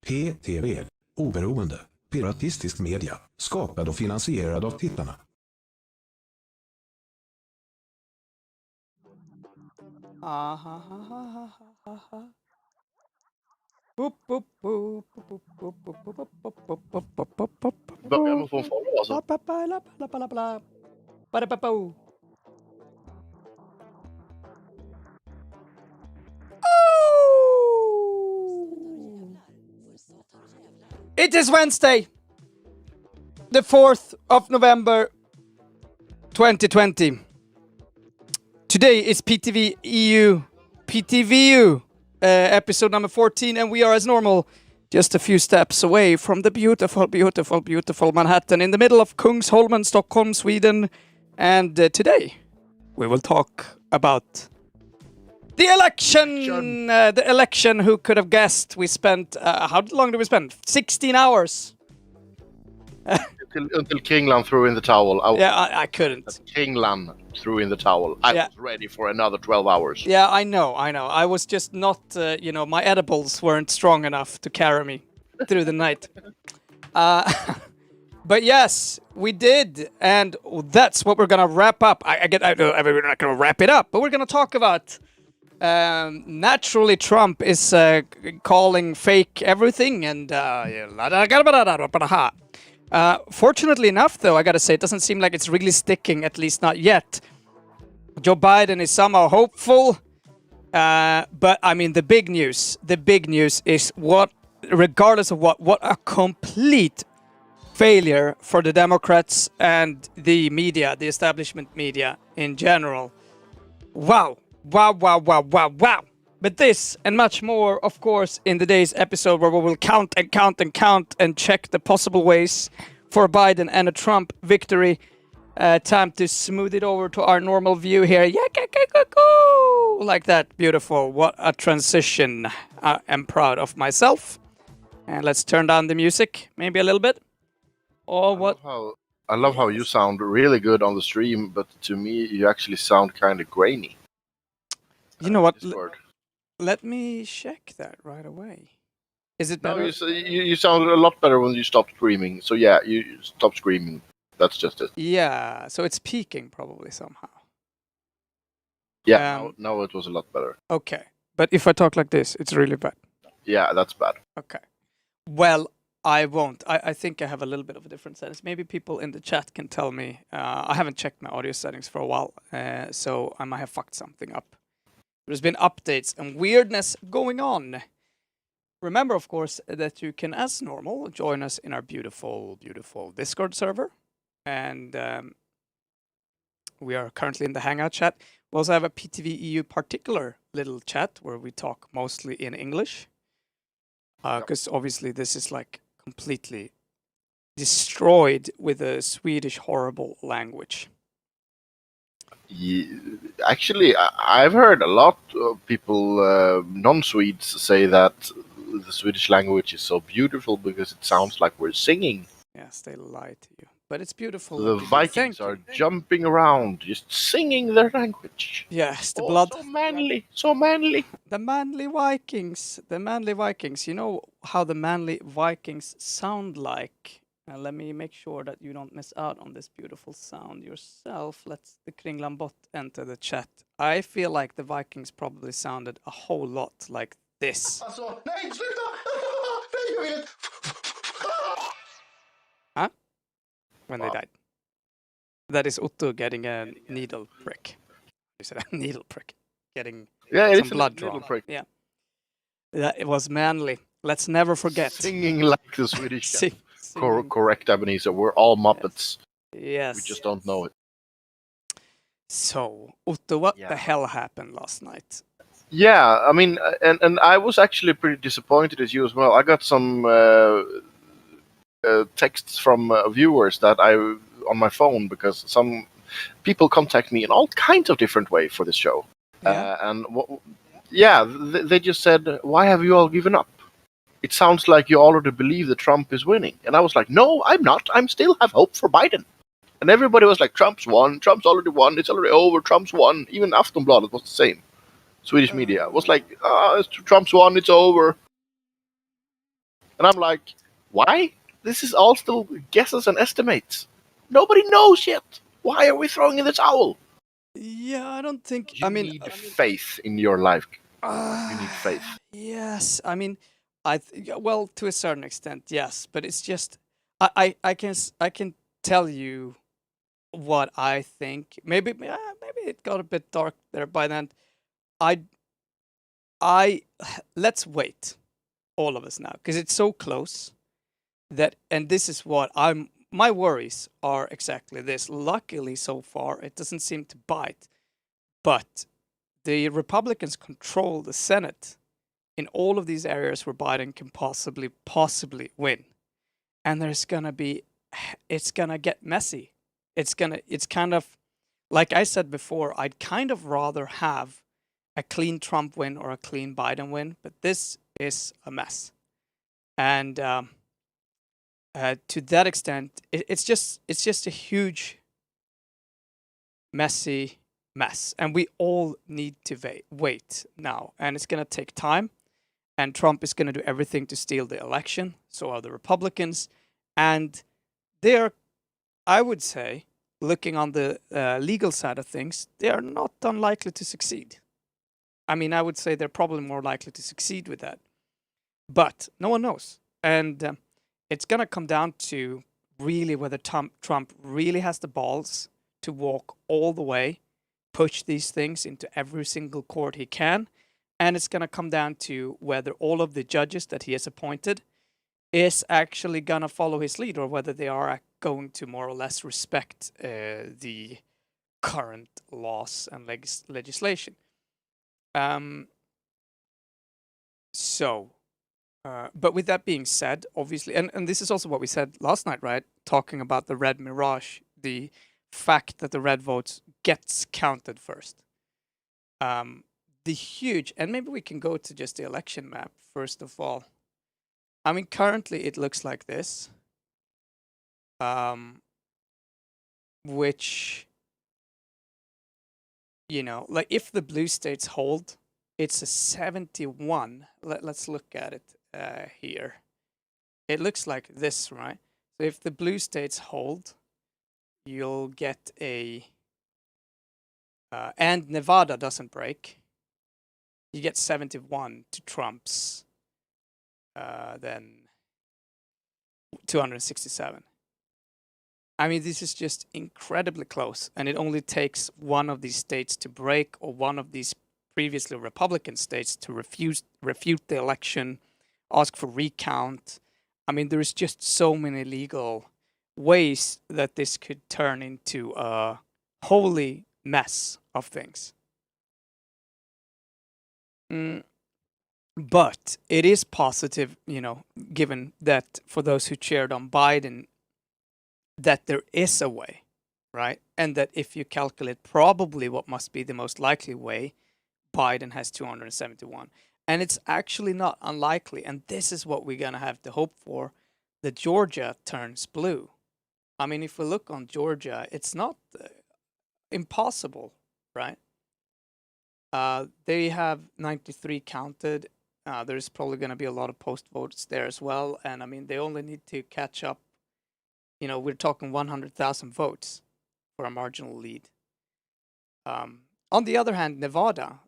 PTVEU, oberoende, piratistisk media, skapad och finansierad av tittarna. Börjar man få en follow alltså? It is Wednesday, the 4th of November, 2020. Today is PTVEU, episode number 14, and we are, as normal, just a few steps away from the beautiful, beautiful, beautiful Manhattan in the middle of Kungsholmen, Stockholm, Sweden. And today, we will talk about the election. The election, who could have guessed? We spent, how long did we spend? 16 hours. Until Kingland threw in the towel. I couldn't. Kingland threw in the towel. I was ready for another 12 hours. Yeah, I know. I was just not, my edibles weren't strong enough to carry me through the night. But yes, we did. And that's what we're going to wrap up. We're not going to wrap it up, but we're going to talk about, naturally, Trump is calling fake everything. And, fortunately enough, though, I gotta say, it doesn't seem like it's really sticking, at least not yet. Joe Biden is somehow hopeful, but I mean, the big news is regardless of what a complete failure for the Democrats and the media, the establishment media in general. Wow. But this and much more, of course, in today's episode, where we will count and check the possible ways for a Biden and a Trump victory. Time to smooth it over to our normal view here. Like that. Beautiful. What a transition. I am proud of myself. And let's turn down the music, maybe a little bit. Or what? I love how you sound really good on the stream, but to me, you actually sound kind of grainy. You know what? Let me check that right away. Is it better? No, you sounded a lot better when you stopped screaming. So yeah, you stopped screaming. That's just it. Yeah, so it's peaking probably somehow. Yeah, now it was a lot better. Okay, but if I talk like this, it's really bad. Yeah, that's bad. Okay. Well, I won't. I think I have a little bit of a different settings. Maybe people in the chat can tell me. I haven't checked my audio settings for a while, so I might have fucked something up. There's been updates and weirdness going on. Remember, of course, that you can, as normal, join us in our beautiful, beautiful Discord server. And we are currently in the Hangout chat. We also have a PTVEU particular little chat where we talk mostly in English. Because obviously this is like completely destroyed with a Swedish horrible language. Yeah, actually, I've heard a lot of people, non-Swedes, say that the Swedish language is so beautiful because it sounds like we're singing. Yes, they lie to you. But it's beautiful. The Vikings are jumping around, just singing their language. Yes, the blood. So manly, so manly. The manly Vikings. The manly Vikings. You know how the manly Vikings sound like? Let me make sure that you don't miss out on this beautiful sound yourself. Let's the Kringlan bot enter the chat. I feel like the Vikings probably sounded a whole lot like this. Huh? When they died. That is Otto getting a needle prick. You said a needle prick. Getting some blood drawn. Prick. Yeah. It was manly. Let's never forget. Singing like the Swedish. Correct, Ebenezer. We're all Muppets. Yes. We just don't know it. So, Otto, what the hell happened last night? Yeah, I mean, and I was actually pretty disappointed as you as well. I got some texts from viewers that on my phone, because some people contact me in all kinds of different ways for this show. Yeah. They just said, "Why have you all given up? It sounds like you already believe that Trump is winning." And I was like, "No, I'm not. I still have hope for Biden." And everybody was like, "Trump's won. Trump's already won. It's already over. Trump's won." Even Aftonbladet was the same. Swedish media was like, Trump's won. It's over. And I'm like, why? This is all still guesses and estimates. Nobody knows yet. Why are we throwing in the towel? Yeah, I don't think. You need faith in your life. You need faith. Yes, I mean, well, to a certain extent, yes, but it's just I can tell you what I think. Maybe it got a bit dark there by then. I let's wait, all of us now, because it's so close that, and this is what my worries are exactly this. Luckily, so far, it doesn't seem to bite, but the Republicans control the Senate in all of these areas where Biden can possibly win. And it's gonna get messy. It's kind of, like I said before, I'd kind of rather have a clean Trump win or a clean Biden win, but this is a mess. And to that extent, it's just a huge, messy mess, and we all need to wait now, and it's gonna take time. And Trump is gonna do everything to steal the election. So are the Republicans, and they're, I would say, looking on the legal side of things, they are not unlikely to succeed. I mean, I would say they're probably more likely to succeed with that, but no one knows. And it's going to come down to really whether Trump really has the balls to walk all the way, push these things into every single court he can. And it's going to come down to whether all of the judges that he has appointed is actually going to follow his lead, or whether they are going to more or less respect the current laws and legislation. But with that being said, obviously, and this is also what we said last night, right? Talking about the red mirage, the fact that the red votes gets counted first. The huge, and maybe we can go to just the election map first of all. I mean, currently it looks like this, which, like if the blue states hold, it's a 71. Let's look at it here. It looks like this, right? So if the blue states hold, you'll get a, and Nevada doesn't break, you get 71 to Trump's, then 267. I mean, this is just incredibly close, and it only takes one of these states to break, or one of these previously Republican states to refute the election, ask for recount. I mean, there is just so many legal ways that this could turn into a holy mess of things. But it is positive, given that for those who cheered on Biden, that there is a way, right? And that if you calculate probably what must be the most likely way, Biden has 271. And it's actually not unlikely, and this is what we're going to have to hope for, that Georgia turns blue. I mean, if we look on Georgia, it's not impossible, right? They have 93 counted. There's probably going to be a lot of post votes there as well. And I mean, they only need to catch up. We're talking 100,000 votes for a marginal lead. On the other hand, Nevada,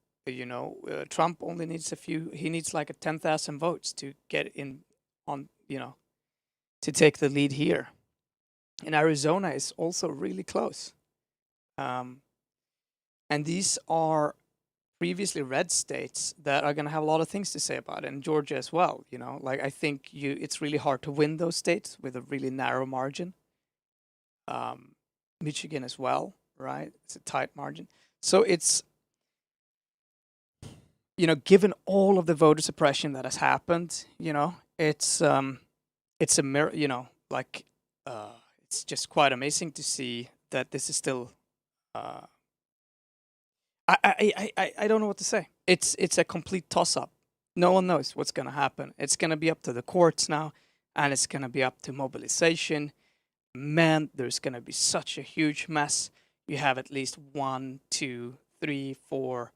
Trump only needs he needs like 10,000 votes to get in on, to take the lead here. And Arizona is also really close. And these are previously red states that are going to have a lot of things to say about it, and Georgia as well. Like I think it's really hard to win those states with a really narrow margin. Michigan as well, right? It's a tight margin. So it's, given all of the voter suppression that has happened, it's a mirror, it's just quite amazing to see that this is still. I don't know what to say. It's a complete toss-up. No one knows what's going to happen. It's going to be up to the courts now, and it's going to be up to mobilization. Man, there's going to be such a huge mess. You have at least 1, 2, 3, 4,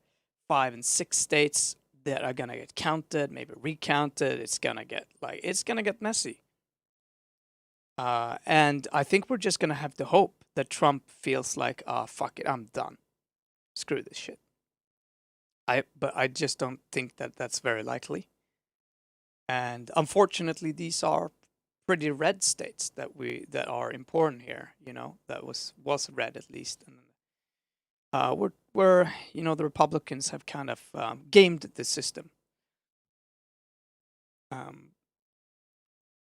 5, and 6 states that are gonna get counted, maybe recounted. It's gonna get messy. And I think we're just gonna have to hope that Trump feels like, fuck it, I'm done. Screw this shit. But I just don't think that that's very likely. And unfortunately, these are pretty red states that are important here. That was red at least, and where the Republicans have kind of gamed the system.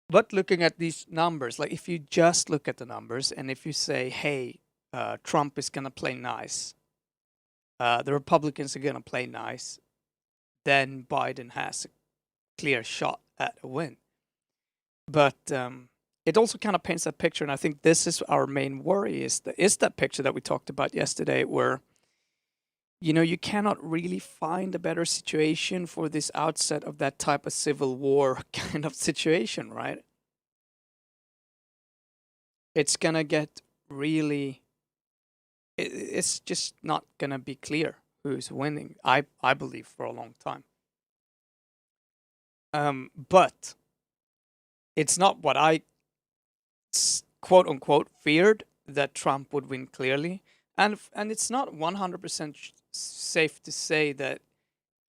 But looking at these numbers, like if you just look at the numbers and if you say, hey, Trump is gonna play nice, the Republicans are gonna play nice, then Biden has a clear shot at a win. But it also kind of paints that picture, and I think this is our main worry, is that picture that we talked about yesterday, where you cannot really find a better situation for this outset of that type of civil war kind of situation, right? It's gonna get really, it's just not gonna be clear who's winning, I believe, for a long time. But it's not what I quote unquote feared, that Trump would win clearly, and it's not 100% safe to say that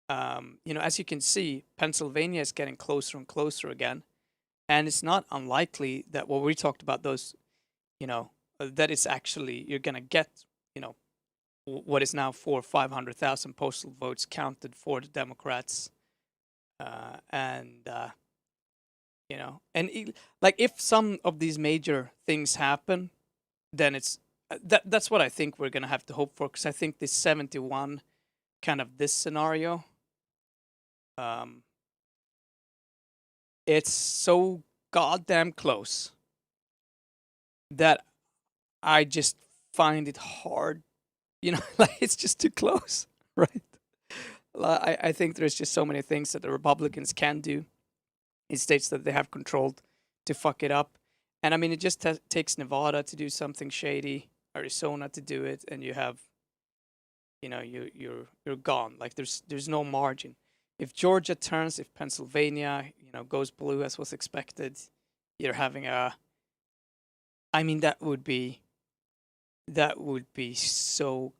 as you can see, Pennsylvania is getting closer and closer again, and it's not unlikely that what we talked about, those that it's actually, you're gonna get what is now 400,000 or 500,000 postal votes counted for the Democrats, like if some of these major things happen, then it's that's what I think we're gonna have to hope for, because I think this 71 kind of this scenario, it's so goddamn close that I just find it hard, like it's just too close, right? I think there's just so many things that the Republicans can do in states that they have controlled to fuck it up. And I mean, it just takes Nevada to do something shady, Arizona to do it, and you have, you're gone. Like there's no margin. If Georgia turns, if Pennsylvania, goes blue as was expected, you're having that would be so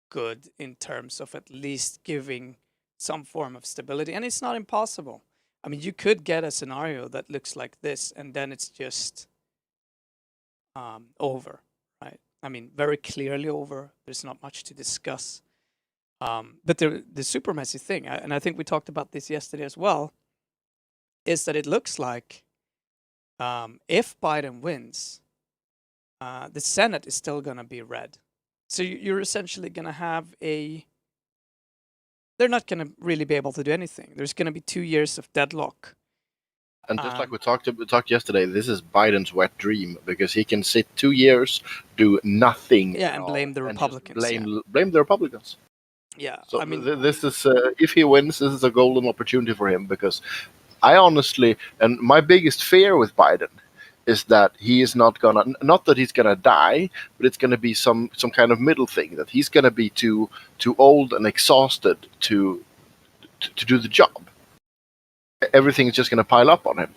good in terms of at least giving some form of stability. And it's not impossible. I mean, you could get a scenario that looks like this, and then it's just over, right? I mean, very clearly over. There's not much to discuss. But the super messy thing, and I think we talked about this yesterday as well, is that it looks like if Biden wins, the Senate is still going to be red. So you're essentially going to have they're not going to really be able to do anything. There's going to be 2 years of deadlock. And just like we talked yesterday, this is Biden's wet dream, because he can sit 2 years, do nothing. Yeah, and blame the Republicans. Blame the Republicans. Yeah, So I mean, this is if he wins, this is a golden opportunity for him, because I honestly, and my biggest fear with Biden is that he is not that he's gonna die, but it's gonna be some kind of middle thing, that he's gonna be too old and exhausted to do the job. Everything is just gonna pile up on him,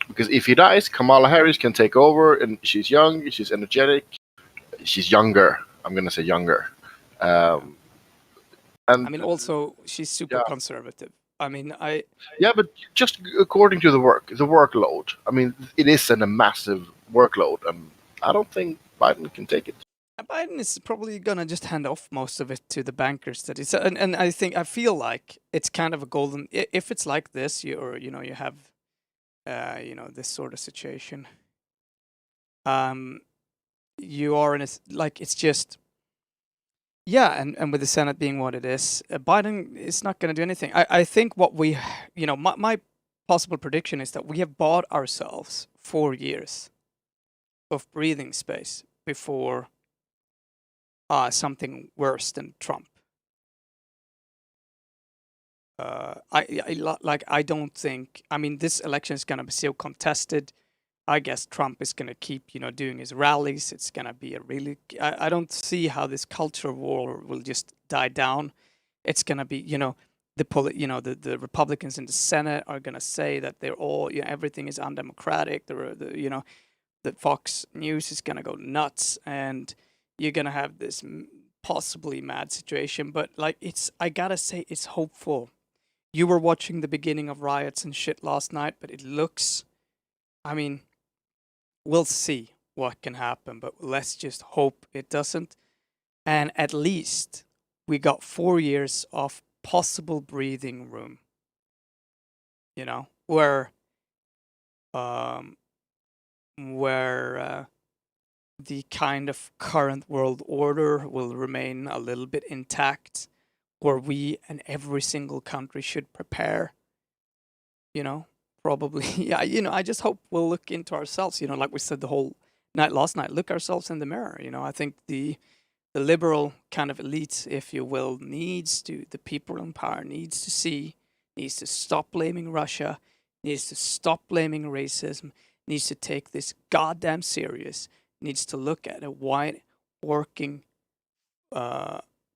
because if he dies, Kamala Harris can take over, and she's young, she's energetic, she's younger. I'm gonna say younger. And I mean, also she's super conservative. I mean, but just according to the workload. I mean, it is a massive workload, and I don't think Biden can take it. Biden is probably gonna just hand off most of it to the bankers. And I feel like it's kind of a golden. If it's like this, you have, this sort of situation. You are in it's just. Yeah, and with the Senate being what it is, Biden is not going to do anything. I think what we, my possible prediction is that we have bought ourselves 4 years of breathing space before something worse than Trump. I don't think. I mean, this election is going to be so contested. I guess Trump is going to keep, doing his rallies. It's going to be a really... I don't see how this culture war will just die down. It's going to be, the Republicans in the Senate are gonna say that they're all, everything is undemocratic. The Fox News is gonna go nuts, and you're gonna have this possibly mad situation. But like, I gotta say, it's hopeful. You were watching the beginning of riots and shit last night, but it looks, I mean, we'll see what can happen, but let's just hope it doesn't. And at least we got 4 years of possible breathing room, where the kind of current world order will remain a little bit intact, where we and every single country should prepare, probably. Yeah, I just hope we'll look into ourselves, like we said the whole night last night, look ourselves in the mirror. I think the liberal kind of elite, if you will, the people in power needs to stop blaming Russia, needs to stop blaming racism, needs to take this goddamn serious, needs to look at a white working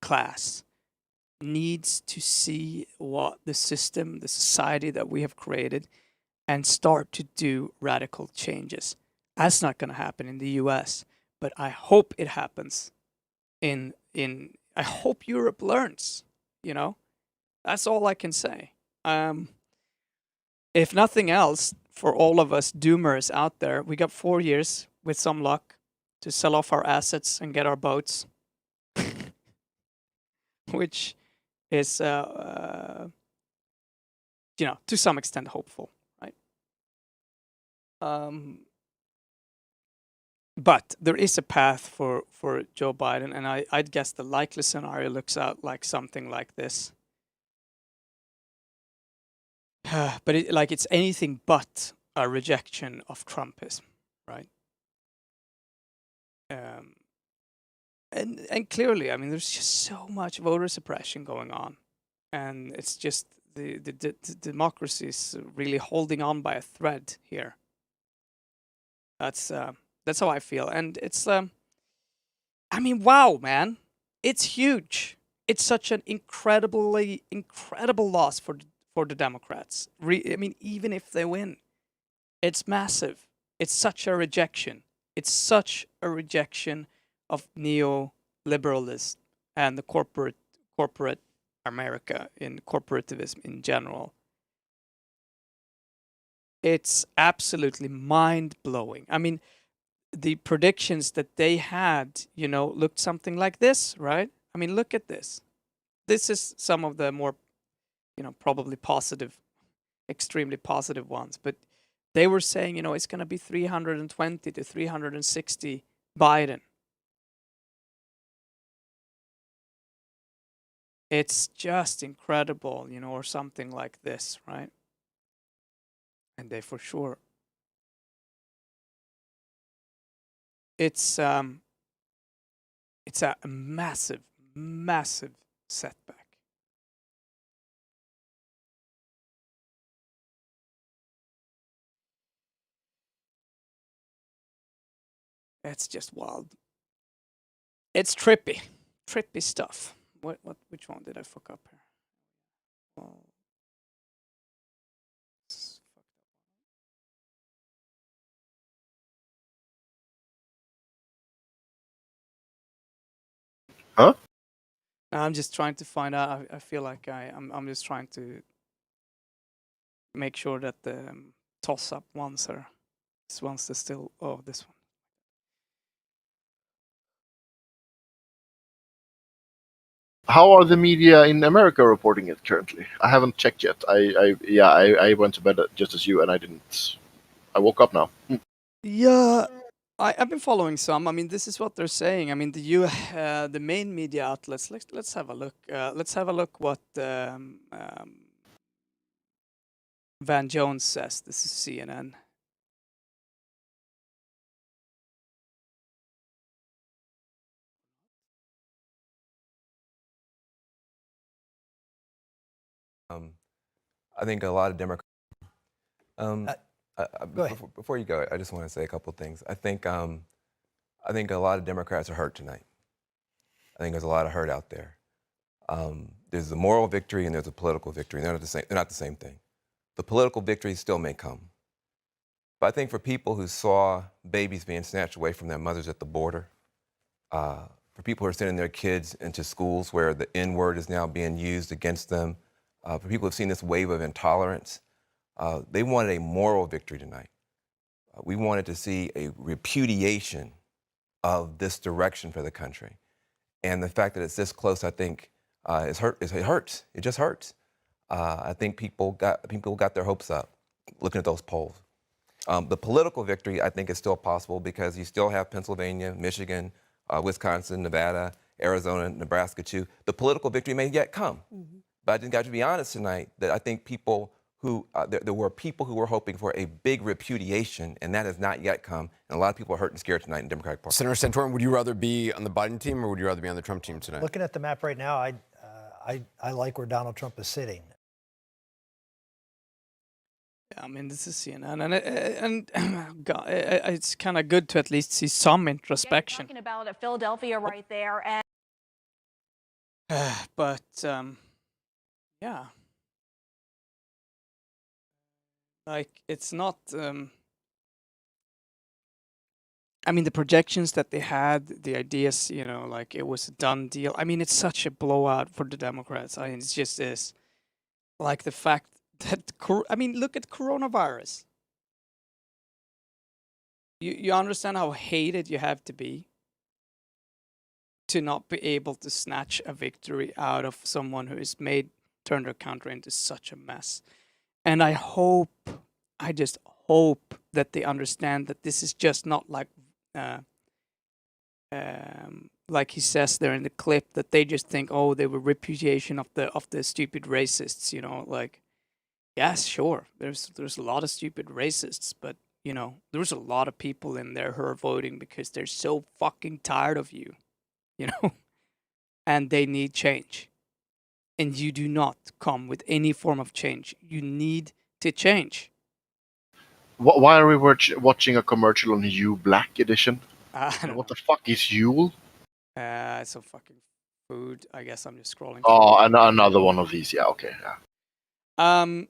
class, needs to see what the system, the society that we have created, and start to do radical changes. That's not going to happen in the US, but I hope it happens I hope Europe learns, That's all I can say. If nothing else, for all of us doomers out there, we got 4 years with some luck to sell off our assets and get our boats, which is, to some extent hopeful, right? But there is a path for Joe Biden, and I'd guess the likely scenario looks out like something like this. But it's anything but a rejection of Trumpism, right? And clearly, I mean, there's just so much voter suppression going on, and it's just the democracy is really holding on by a thread here. That's how I feel, and it's I mean, wow, man, it's huge. It's such an incredible loss for the Democrats. I mean, even if they win, it's massive. It's such a rejection. It's such a rejection of neoliberalism and the corporate America, in corporativism in general. It's absolutely mind-blowing. I mean, the predictions that they had, looked something like this, right? I mean, look at this. This is some of the more, probably positive, extremely positive ones. But they were saying, it's going to be 320 to 360 Biden. It's just incredible, or something like this, right? And they for sure. It's a massive, massive setback. It's just wild. It's trippy stuff. Which one did I fuck up here? Well, Huh? I'm just trying to find out. I feel like I'm just trying to make sure that the toss-up ones are still. Oh, this one. How are the media in America reporting it currently? I haven't checked yet. I went to bed just as you, and I didn't. I woke up now. Yeah, I've been following some. I mean, this is what they're saying. I mean, the main media outlets. Let's have a look. Let's have a look what Van Jones says. This is CNN. I think a lot of Democrats. Go ahead. Before you go, I just want to say a couple things. I think a lot of Democrats are hurt tonight. I think there's a lot of hurt out there. there's a moral victory and there's a political victory. They're not the same thing. The political victory still may come. But I think for people who saw babies being snatched away from their mothers at the border, for people who are sending their kids into schools where the N-word is now being used against them, for people who have seen this wave of intolerance, they wanted a moral victory tonight. We wanted to see a repudiation of this direction for the country. And the fact that it's this close, I think, it hurts. It just hurts. I think people got their hopes up looking at those polls. The political victory, I think, is still possible because you still have Pennsylvania, Michigan, Wisconsin, Nevada, Arizona, Nebraska too. The political victory may yet come. Mm-hmm. But I think I have to be honest tonight that I think people who, there were people who were hoping for a big repudiation, and that has not yet come. And a lot of people are hurt and scared tonight in the Democratic Party. Senator Santorum, would you rather be on the Biden team or would you rather be on the Trump team tonight? Looking at the map right now, I like where Donald Trump is sitting. I mean, this is CNN, and God, it's kind of good to at least see some introspection. Talking about Philadelphia right there, and but yeah, like it's not. I mean, the projections that they had, the ideas, you know, like it was a done deal. I mean, it's such a blowout for the Democrats. I mean, it's just this, like the fact that, I mean, look at coronavirus. You understand how hated you have to be to not be able to snatch a victory out of someone who has turned their country into such a mess. And I just hope that they understand that this is just not like he says there in the clip, that they just think, oh, they were repudiation of the stupid racists, you know, like, yes, sure, there's a lot of stupid racists, but you know, there's a lot of people in there who are voting because they're so fucking tired of you, you know, and they need change. And you do not come with any form of change. You need to change. Why are we watching a commercial on Yule Black Edition? What the fuck is Yule? It's a fucking food. I guess I'm just scrolling. Oh, another one of these. Yeah, okay. Yeah.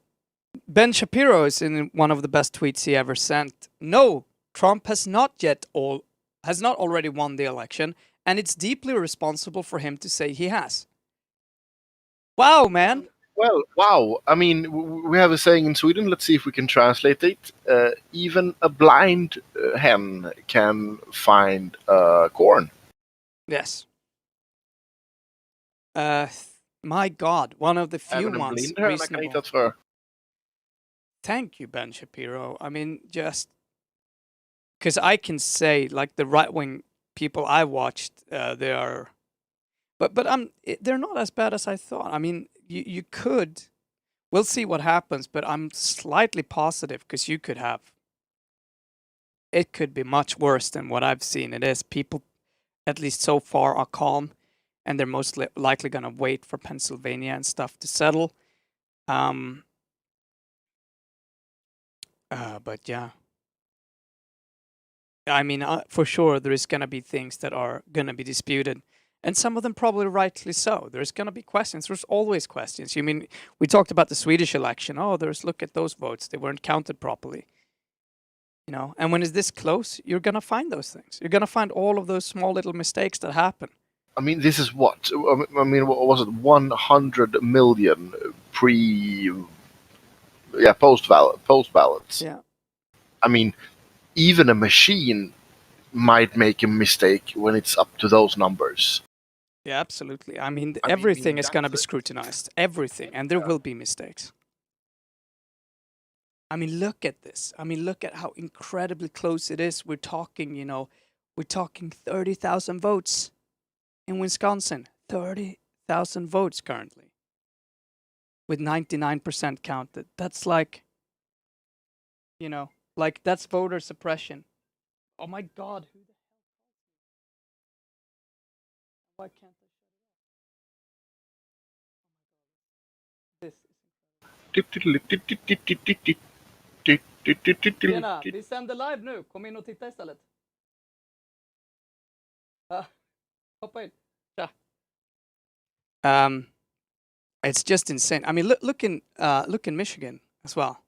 Ben Shapiro is in one of the best tweets he ever sent. No, Trump has not already won the election, and it's deeply irresponsible for him to say he has. Wow, man. Well, wow. I mean, we have a saying in Sweden. Let's see if we can translate it. Even a blind hen can find corn. Yes. My God, one of the few ones reasonable. Thank you, Ben Shapiro. I mean, just because I can say, like the right-wing people I watched, they are, but they're not as bad as I thought. I mean, you could, we'll see what happens, but I'm slightly positive because it could be much worse than what I've seen. It is people, at least so far, are calm, and they're most likely gonna wait for Pennsylvania and stuff to settle. But yeah, I mean, for sure, there is going to be things that are going to be disputed, and some of them probably rightly so. There's going to be questions. There's always questions. You mean, we talked about the Swedish election. Oh, look at those votes. They weren't counted properly. You know, and when it's this close, you're going to find those things. You're going to find all of those small little mistakes that happen. I mean, this is what? I mean, what was it? 100 million post ballots. Yeah. I mean, even a machine might make a mistake when it's up to those numbers. Yeah, absolutely. I mean, everything is going to be scrutinized. Everything. And there will be mistakes. I mean, look at this. I mean, look at how incredibly close it is. We're talking, 30,000 votes in Wisconsin. 30,000 votes currently, with 99% counted. That's like, that's voter suppression. Oh my God, who the hell? Why can't I shut it off? Tjena, vi sänder live nu. Kom in och titta istället. Hoppa in. Tja. It's just insane. I mean, look in Michigan as well.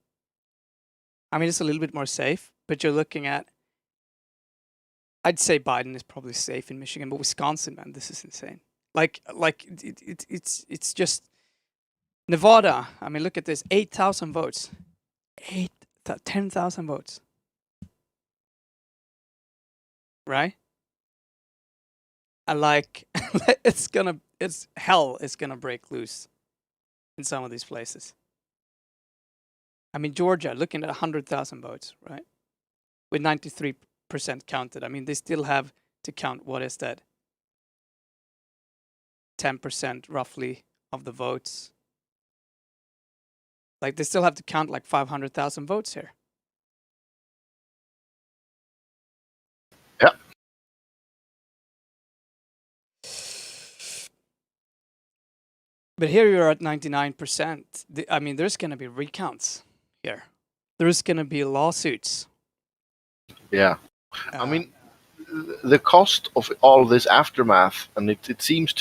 I mean, it's a little bit more safe, but you're looking at. I'd say Biden is probably safe in Michigan, but Wisconsin, man, this is insane. It's just Nevada. I mean, look at this: 8,000 votes, 10,000 votes, right? And like, hell is gonna break loose in some of these places. I mean, Georgia, looking at 100,000 votes, right? With 93% counted. I mean, they still have to count, what is that? 10% roughly of the votes. Like, they still have to count like 500,000 votes here. Yeah. But here you're at 99%. I mean, there's going to be recounts here. There's going to be lawsuits. Yeah. I mean, the cost of all this aftermath, and it seems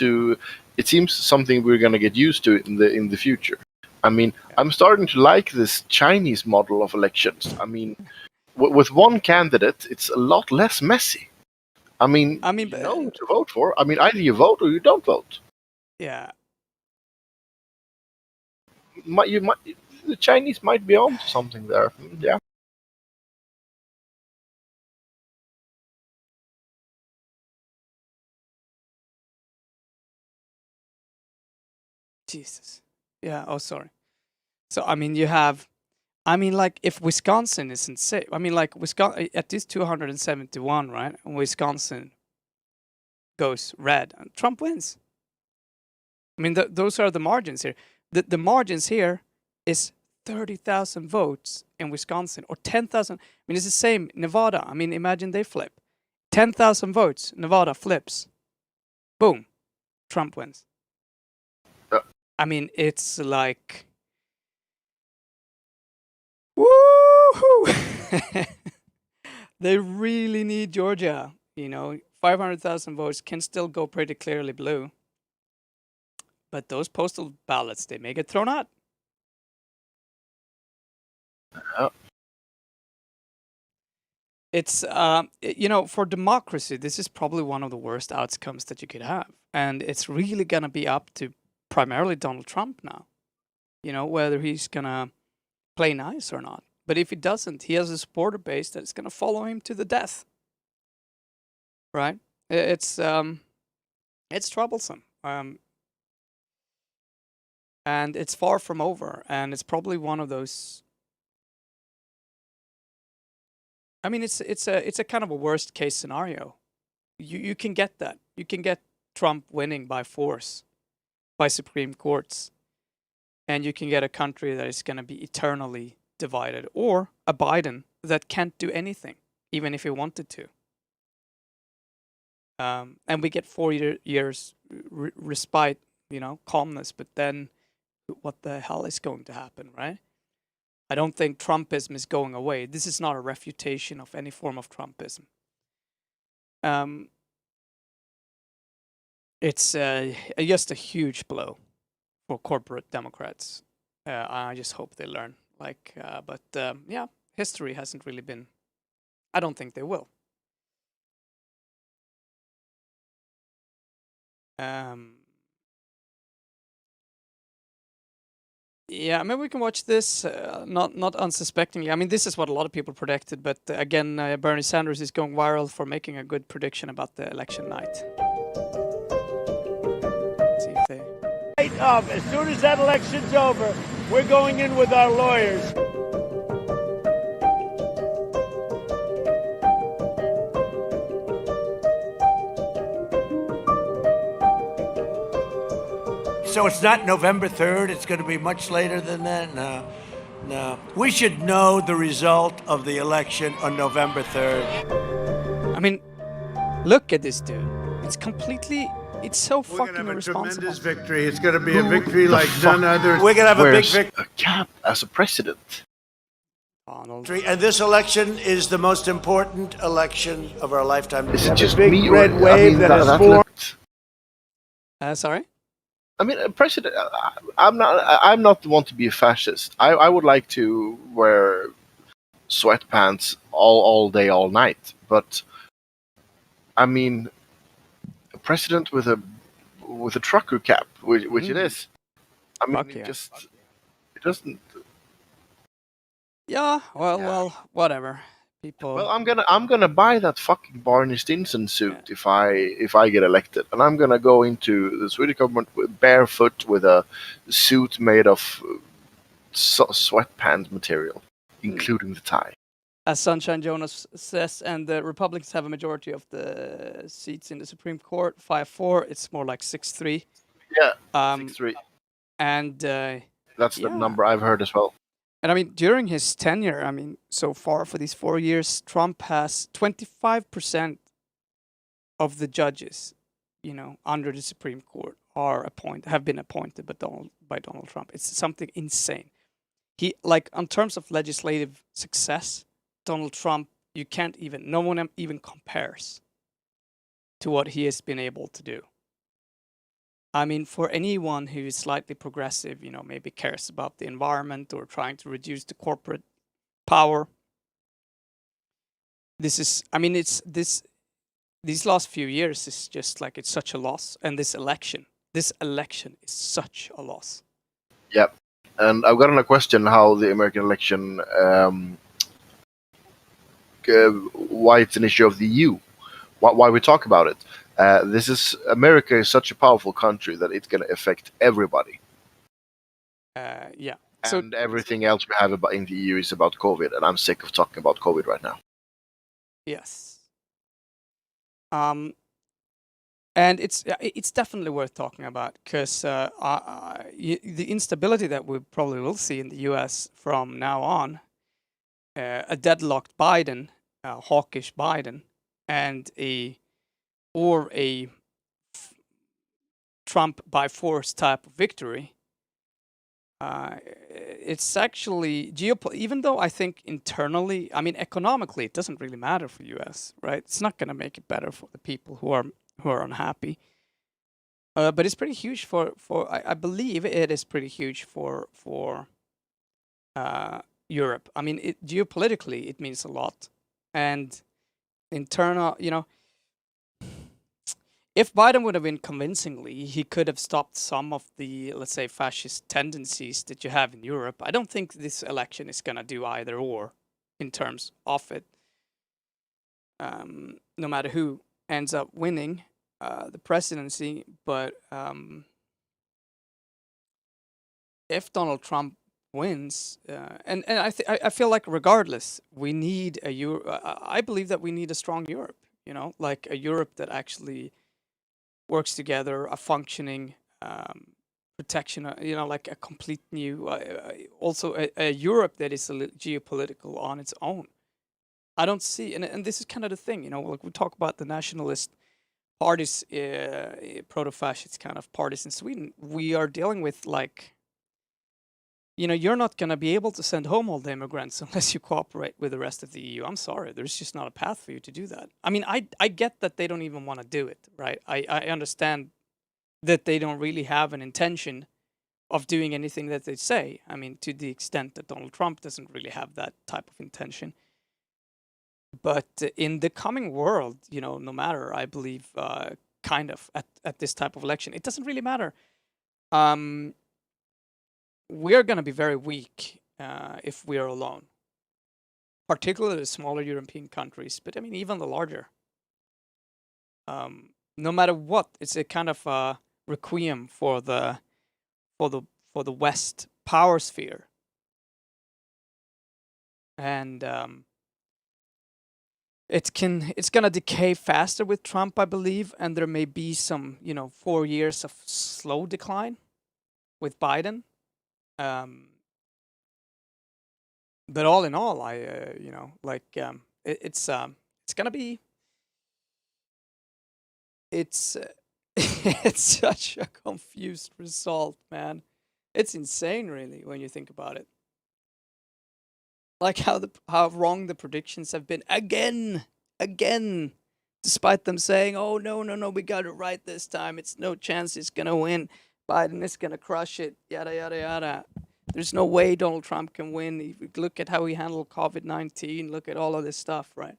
something we're going to get used to in the future. I mean, I'm starting to like this Chinese model of elections. I mean, with one candidate, it's a lot less messy. I mean, you know who to vote for. I mean, either you vote or you don't vote. Yeah. The Chinese might be on to something there. Yeah. Jesus. Yeah. Oh, sorry. So, I mean, like, if Wisconsin isn't safe, I mean, like, Wisconsin, at this 271, right? And Wisconsin goes red, and Trump wins. I mean, those are the margins here. The margins here is 30,000 votes in Wisconsin, or 10,000. I mean, it's the same. Nevada, I mean, imagine they flip. 10,000 votes, Nevada flips. Boom. Trump wins. I mean, it's like... Woohoo! They really need Georgia. You know, 500,000 votes can still go pretty clearly blue. But those postal ballots, they may get thrown out. It's, you know, for democracy, this is probably one of the worst outcomes that you could have. And it's really going to be up to primarily Donald Trump now. You know, whether he's going to play nice or not. But if he doesn't, he has a supporter base that's going to follow him to the death. Right? It's troublesome. And it's far from over. And it's probably one of those... I mean, it's a kind of a worst case scenario. You can get that. You can get Trump winning by force, by Supreme Courts. And you can get a country that is going to be eternally divided, or a Biden that can't do anything, even if he wanted to. And we get 4 years respite, you know, calmness. But then, what the hell is going to happen, right? I don't think Trumpism is going away. This is not a refutation of any form of Trumpism. It's just a huge blow for corporate Democrats. I just hope they learn. Yeah, history hasn't really been... I don't think they will. Yeah, maybe we can watch this, not unsuspectingly. I mean, this is what a lot of people predicted, but again, Bernie Sanders is going viral for making a good prediction about the election night. Let's see if they... As soon as that election's over, we're going in with our lawyers. So it's not November 3rd. It's going to be much later than that. No. We should know the result of the election on November 3rd. I mean, look at this dude. It's completely... It's so fucking irresponsible. We're going to have a tremendous victory. It's going to be a victory like none other. We're going to have a big victory. A cap as a president. Donald. And this election is the most important election of our lifetime. Is it just big me red or, wave that has formed. Sorry? I mean, president. I'm not the one to be a fascist. I would like to wear sweatpants all day, all night. But I mean, a president with a trucker cap, which it is. I mean, Fuck yeah. it doesn't. Yeah, well, Yeah. well, whatever. People. Well, I'm gonna buy that fucking Barney Stinson suit if I get elected, and I'm gonna go into the Swedish government barefoot with a suit made of sweatpants material, including the tie. As Sunshine Jonas says, and the Republicans have a majority of the seats in the Supreme Court, 5-4. It's more like 6-3. Yeah, 6-3. And that's the number I've heard as well. And I mean, during his tenure, I mean, so far for these 4 years, Trump has 25% of the judges, under the Supreme Court have been appointed by Donald Trump. It's something insane. He, like, in terms of legislative success, Donald Trump, no one even compares to what he has been able to do. I mean, for anyone who is slightly progressive, maybe cares about the environment or trying to reduce the corporate power, these last few years is just like, it's such a loss. And this election is such a loss. Yep. And I've gotten a question how the American election, why it's an issue of the EU, why we talk about it. America is such a powerful country that it's going to affect everybody. Yeah. And everything else we have in the EU is about COVID, and I'm sick of talking about COVID right now. Yes. And it's definitely worth talking about, because the instability that we probably will see in the U.S. from now on, a deadlocked Biden, a hawkish Biden, and a Trump by force type of victory. It's actually even though I think internally, I mean, economically, it doesn't really matter for U.S., right? It's not going to make it better for the people who are unhappy. But it's pretty huge for I believe it is pretty huge for Europe. I mean, geopolitically, it means a lot, and internal, if Biden would have been convincingly, he could have stopped some of the, let's say, fascist tendencies that you have in Europe. I don't think this election is going to do either or in terms of it. No matter who ends up winning the presidency, but if Donald Trump wins, and I feel like regardless, we need I believe that we need a strong Europe. Like a Europe that actually works together, a functioning protection, like a complete new, also a Europe that is geopolitical on its own. I don't see, and this is kind of the thing, like we talk about the nationalist parties, proto-fascist kind of parties in Sweden. We are dealing with, like, you're not going to be able to send home all the immigrants unless you cooperate with the rest of the EU. I'm sorry. There's just not a path for you to do that. I mean, I get that they don't even want to do it, right? I understand that they don't really have an intention of doing anything that they say. I mean, to the extent that Donald Trump doesn't really have that type of intention. But in the coming world, no matter, I believe, kind of at this type of election, it doesn't really matter. We're going to be very weak if we are alone, particularly the smaller European countries. But I mean, even the larger. No matter what, it's a kind of a requiem for the West power sphere, and it's gonna decay faster with Trump, I believe, and there may be some 4 years of slow decline with Biden. But all in all, it's gonna be, it's such a confused result, man. It's insane, really, when you think about it. Like how wrong the predictions have been again, despite them saying, "Oh no, we got it right this time. It's no chance it's gonna win." Biden is gonna crush it. Yada yada yada. There's no way Donald Trump can win. If you look at how he handled COVID-19. Look at all of this stuff, right?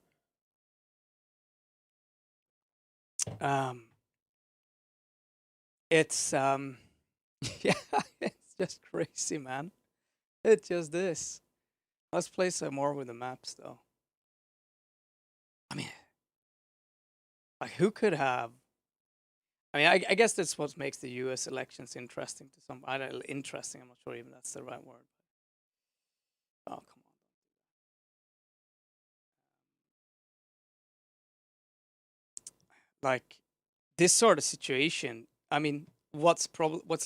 It's yeah, it's just crazy, man. It just is. Let's play some more with the maps, though. I mean, like, who could have? I mean, I guess that's what makes the U.S. elections interesting to some. I don't interesting. I'm not sure even that's the right word. Oh, come on. Like this sort of situation. I mean, what's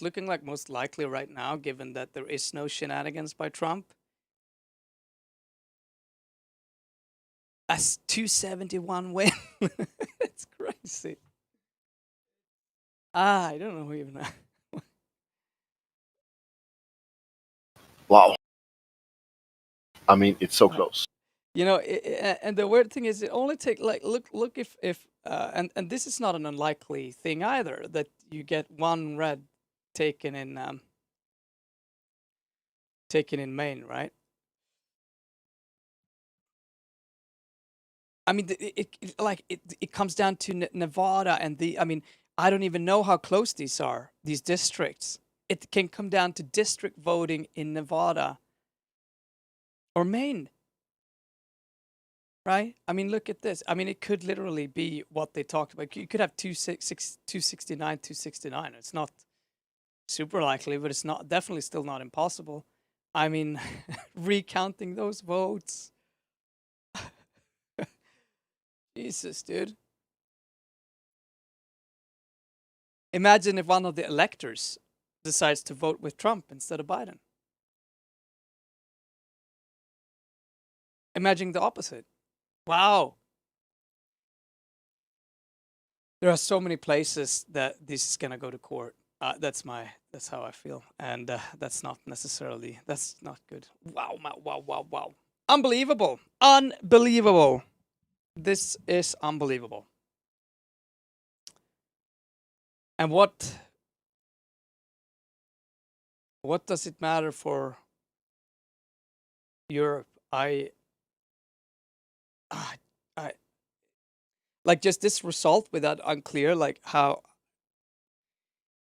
looking like most likely right now, given that there is no shenanigans by Trump, as 271 win. It's crazy. I don't know even. Wow. I mean, it's so close. You know, and the weird thing is, it only take like look if and this is not an unlikely thing either, that you get one red taken in Maine, right? I mean, it comes down to Nevada and I mean, I don't even know how close these are, these districts. It can come down to district voting in Nevada or Maine. Right? I mean, look at this. I mean, it could literally be what they talked about. You could have 269, 269. It's not super likely, but it's not definitely still not impossible. I mean, recounting those votes. Jesus, dude. Imagine if one of the electors decides to vote with Trump instead of Biden. Imagine the opposite. Wow. There are so many places that this is gonna go to court. That's how I feel, and that's not good. Wow. Unbelievable. This is unbelievable. And what does it matter for Europe? I like just this result without unclear, like how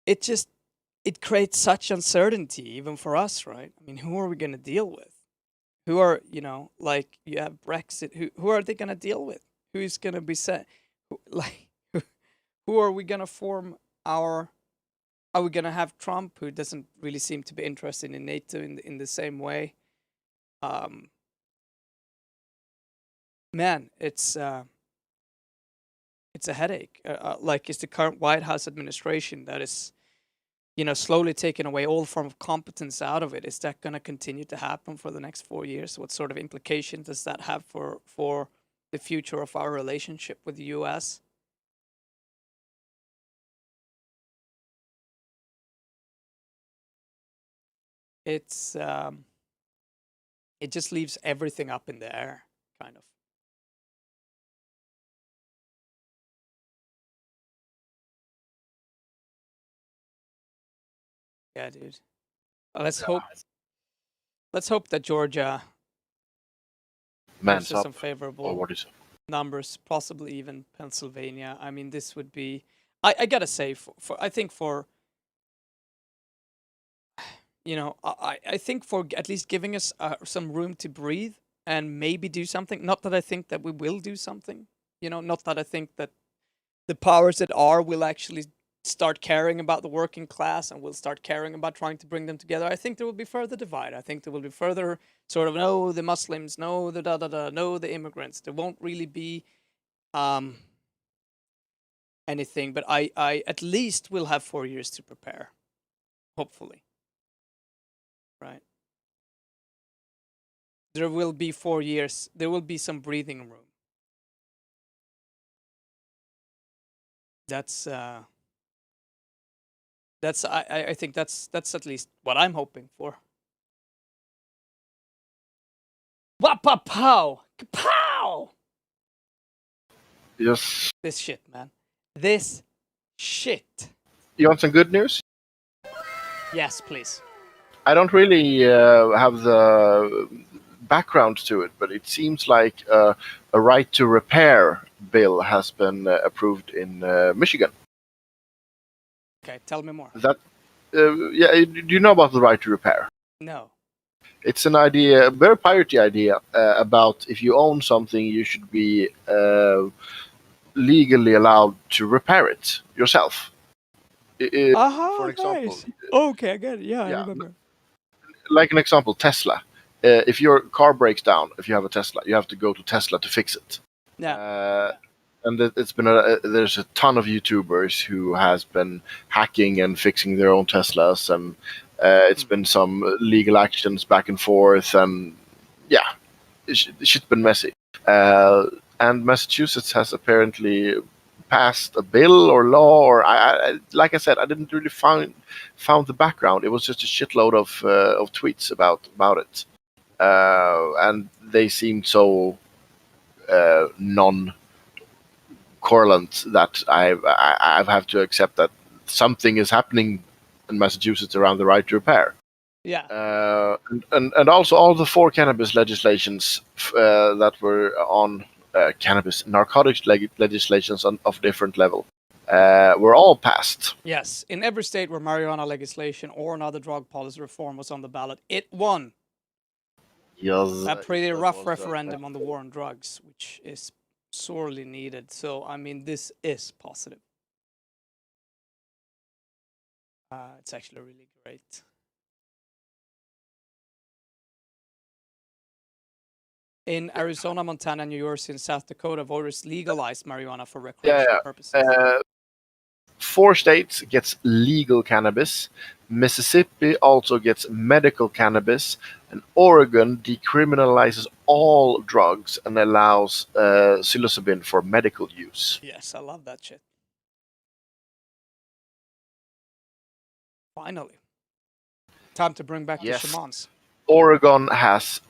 it creates such uncertainty even for us, right? I mean, who are we going to deal with? Who are, like you have Brexit, who are they going to deal with? Who is going to be set? Who are we going to form are we going to have Trump, who doesn't really seem to be interested in NATO in the same way? Man, it's a headache. Like, it's the current White House administration that is, slowly taking away all form of competence out of it. Is that going to continue to happen for the next 4 years? What sort of implication does that have for the future of our relationship with the U.S.? It's it just leaves everything up in the air, kind of. Yeah, dude. Let's hope that Georgia Man's shows up. some favorable Or what is it? numbers, possibly even Pennsylvania. I mean, this would be, I gotta say, I think for I think for at least giving us some room to breathe and maybe do something. Not that I think that we will do something, not that I think that the powers that are will actually start caring about the working class and will start caring about trying to bring them together. I think there will be further divide. I think there will be further sort of, no, the Muslims, no, the no, the immigrants. There won't really be anything, but I at least will have 4 years to prepare, hopefully. Right? There will be 4 years. There will be some breathing room. I think that's at least what I'm hoping for. Wap-a-pow! Kapow! Yes. This shit, man. This shit. You want some good news? Yes, please. I don't really have the background to it, but it seems like a right to repair bill has been approved in Michigan. Okay, tell me more. That, yeah, do you know about the right to repair? No. It's an idea, a very piratey idea, about if you own something, you should be legally allowed to repair it yourself. For example, nice. Okay, I get it. Yeah, I yeah, remember. like an example, Tesla. If your car breaks down, if you have a Tesla, you have to go to Tesla to fix it. Yeah. And it's been there's a ton of YouTubers who has been hacking and fixing their own Teslas, and it's been some legal actions back and forth, and yeah, shit's been messy. And Massachusetts has apparently passed a bill or law, or like I said, I didn't really found the background. It was just a shitload of tweets about it, and they seemed so non-correlate that I have to accept that something is happening in Massachusetts around the right to repair. Yeah. And also all the 4 cannabis legislations that were on cannabis narcotics legislations of different level were all passed. Yes. In every state where marijuana legislation or another drug policy reform was on the ballot, it won. Yes, A pretty that rough was, referendum on the war on drugs, which is sorely needed. So, I mean, this is positive. It's actually really great. In Arizona, Montana, New Jersey, and South Dakota, voters legalized marijuana for recreational purposes. 4 states gets legal cannabis. Mississippi also gets medical cannabis, and Oregon decriminalizes all drugs and allows psilocybin for medical use. Yes, I love that shit. Finally. Time to bring back Yes. the shamans. Oregon has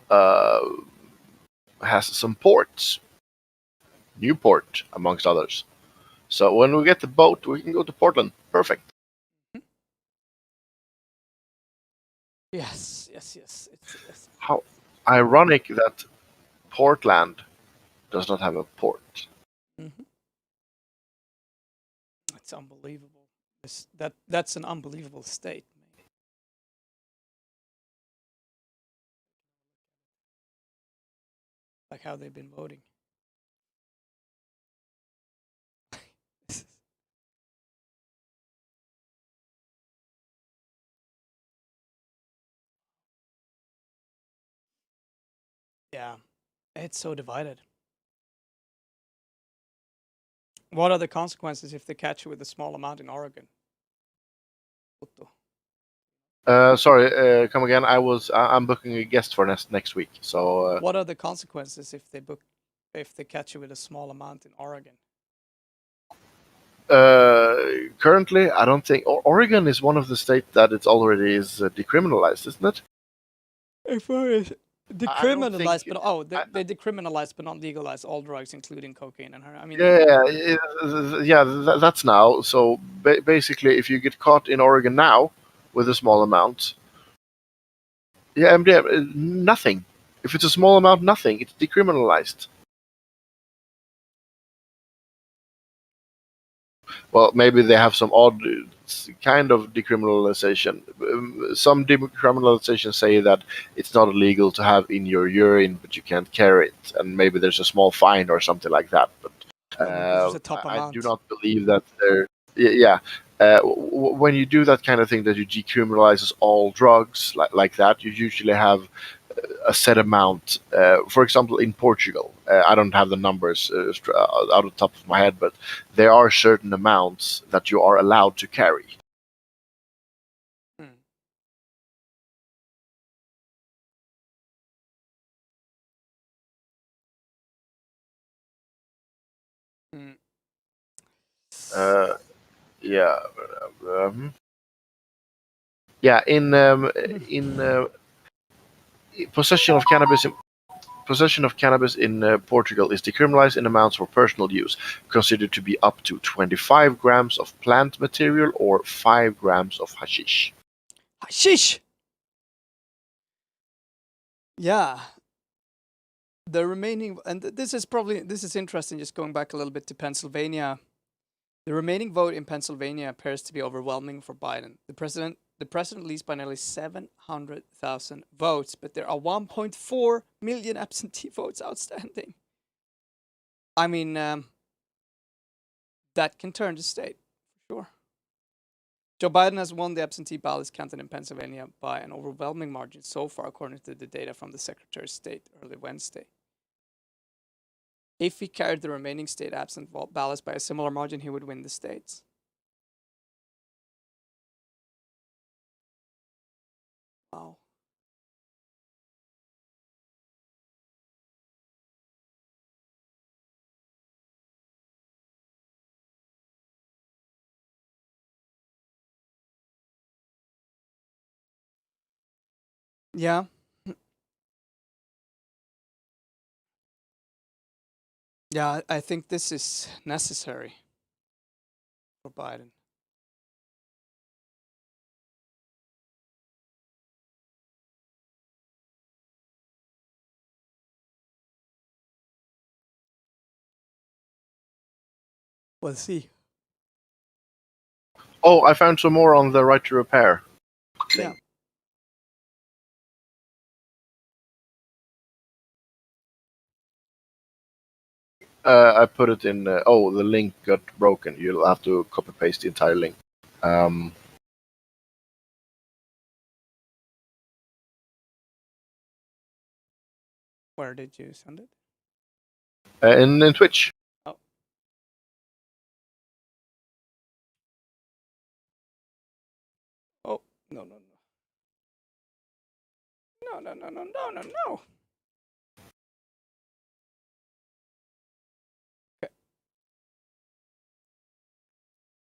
some ports, Newport amongst others. So when we get the boat, we can go to Portland. Perfect. Yes. It's How ironic that Portland does not have a port. It's unbelievable. That's an unbelievable state. Like how they've been voting. Yeah, it's so divided. What are the consequences if they catch you with a small amount in Oregon? Sorry, come again. I'm booking a guest for next week. So what are the consequences if they catch you with a small amount in Oregon? currently, I don't think Oregon is one of the states that it already is decriminalized, isn't it? If it's decriminalized, think- they decriminalize but not legalize all drugs, including cocaine and heroin. I mean, That's now. So basically, if you get caught in Oregon now with a small amount, MDMA, nothing. If it's a small amount, nothing. It's decriminalized. Well, maybe they have some odd kind of decriminalization. Some decriminalizations say that it's not illegal to have in your urine, but you can't carry it, and maybe there's a small fine or something like that. But there's a top I amount. do not believe that there. When you do that kind of thing, that you decriminalizes all drugs like that, you usually have a set amount. For example, in Portugal, I don't have the numbers out of the top of my head, but there are certain amounts that you are allowed to carry. In possession of cannabis. Possession of cannabis in Portugal is decriminalized in amounts for personal use, considered to be up to 25 grams of plant material or 5 grams of hashish. Sheesh! Yeah. The remaining, and this is interesting, just going back a little bit to Pennsylvania. The remaining vote in Pennsylvania appears to be overwhelming for Biden. The president leads by nearly 700,000 votes, but there are 1.4 million absentee votes outstanding. I mean, that can turn the state, for sure. Joe Biden has won the absentee ballots counted in Pennsylvania by an overwhelming margin so far, according to the data from the Secretary of State early Wednesday. If he carried the remaining state absent ballots by a similar margin, he would win the states. Wow. Yeah. Yeah, I think this is necessary for Biden. We'll see. Oh, I found some more on the right to repair Yeah. thing. I put it in. Oh, the link got broken. You'll have to copy paste the entire link. Where did you send it? In Twitch. Oh. Oh, no, no, no. No, no, no, no, no, no, no. Okay.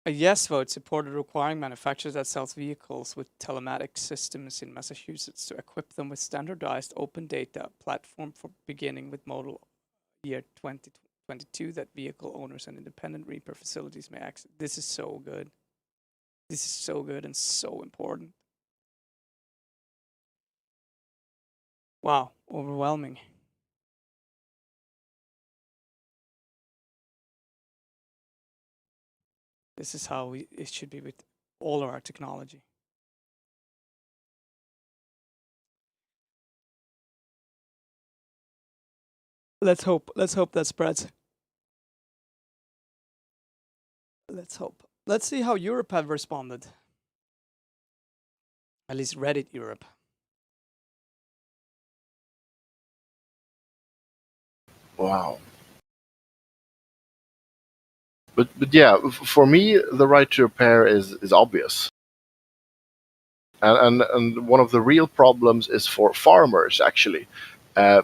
A yes vote supported requiring manufacturers that sell vehicles with telematics systems in Massachusetts to equip them with standardized open data platform for beginning with model year 2022 that vehicle owners and independent repair facilities may access. This is so good. This is so good and so important. Wow, overwhelming. This is how it should be with all of our technology. Let's hope that spreads. Let's hope. Let's see how Europe have responded. At least Reddit Europe. Wow. But yeah, for me, the right to repair is obvious. And one of the real problems is for farmers, actually,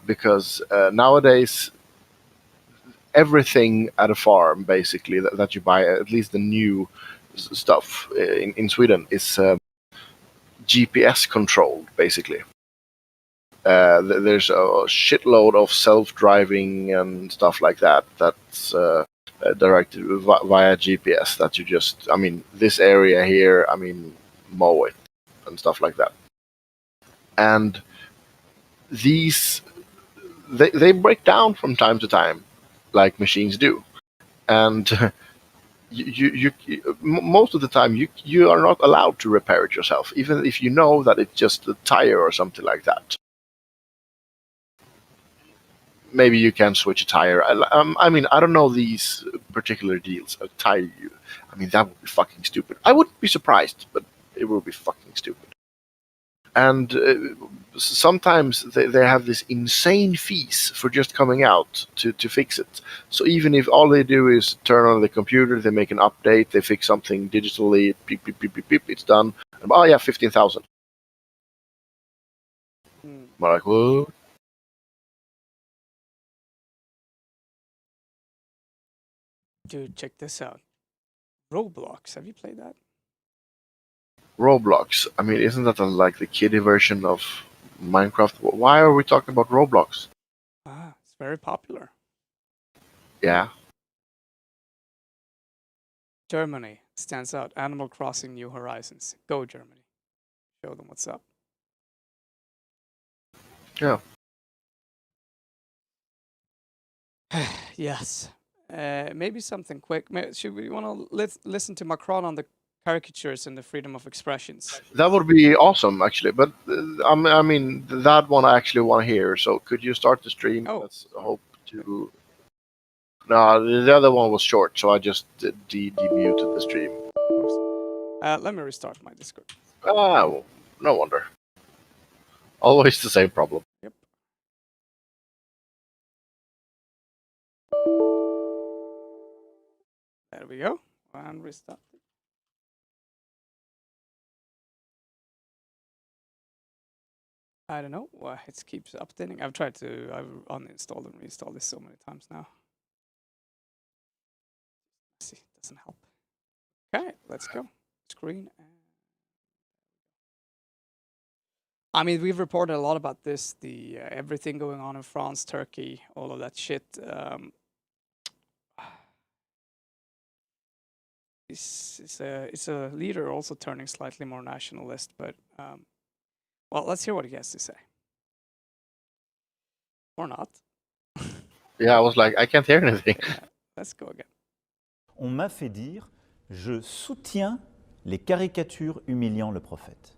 because nowadays everything at a farm, basically, that you buy, at least the new stuff in Sweden, is GPS controlled, basically. There's a shitload of self-driving and stuff like that that's directed via GPS, that you just, I mean, this area here, I mean, mow it and stuff like that. And these, they break down from time to time, like machines do. And most of the time you are not allowed to repair it yourself, even if you know that it's just a tire or something like that. Maybe you can switch a tire. I mean, I don't know these particular deals. A tire, I mean, that would be fucking stupid. I wouldn't be surprised, but it would be fucking stupid. And sometimes they have this insane fees for just coming out to fix it. So even if all they do is turn on the computer, they make an update, they fix something digitally, beep, beep, beep, beep, beep, it's done. And, oh yeah, 15,000. I'm like, what? Dude, check this out. Roblox, have you played that? Roblox. I mean, isn't that like the kiddie version of Minecraft? Why are we talking about Roblox? Ah, it's very popular. Yeah. Germany stands out. Animal Crossing New Horizons. Go Germany. show them what's up. Yeah. Yes. Maybe something quick. Should we want to listen to Macron on the caricatures and the freedom of expressions? That would be awesome, actually. But I mean, that one I actually want to hear. So could you start the stream? Oh, Let's hope to. No, the other one was short, so I just demuted the stream. Let me restart my Discord. Oh, no wonder. Always the same problem. Yep. There we go. And restart. I don't know why it keeps updating. I've uninstalled and reinstalled this so many times now. Let's see, it doesn't help. Okay, let's go. Screen. I mean, we've reported a lot about this, the everything going on in France, Turkey, all of that shit. It's a leader also turning slightly more nationalist, but well, let's hear what he has to say. Or not. Yeah, I was like, I can't hear anything. Yeah, let's go again. On m'a fait dire, je soutiens les caricatures humiliant le prophète.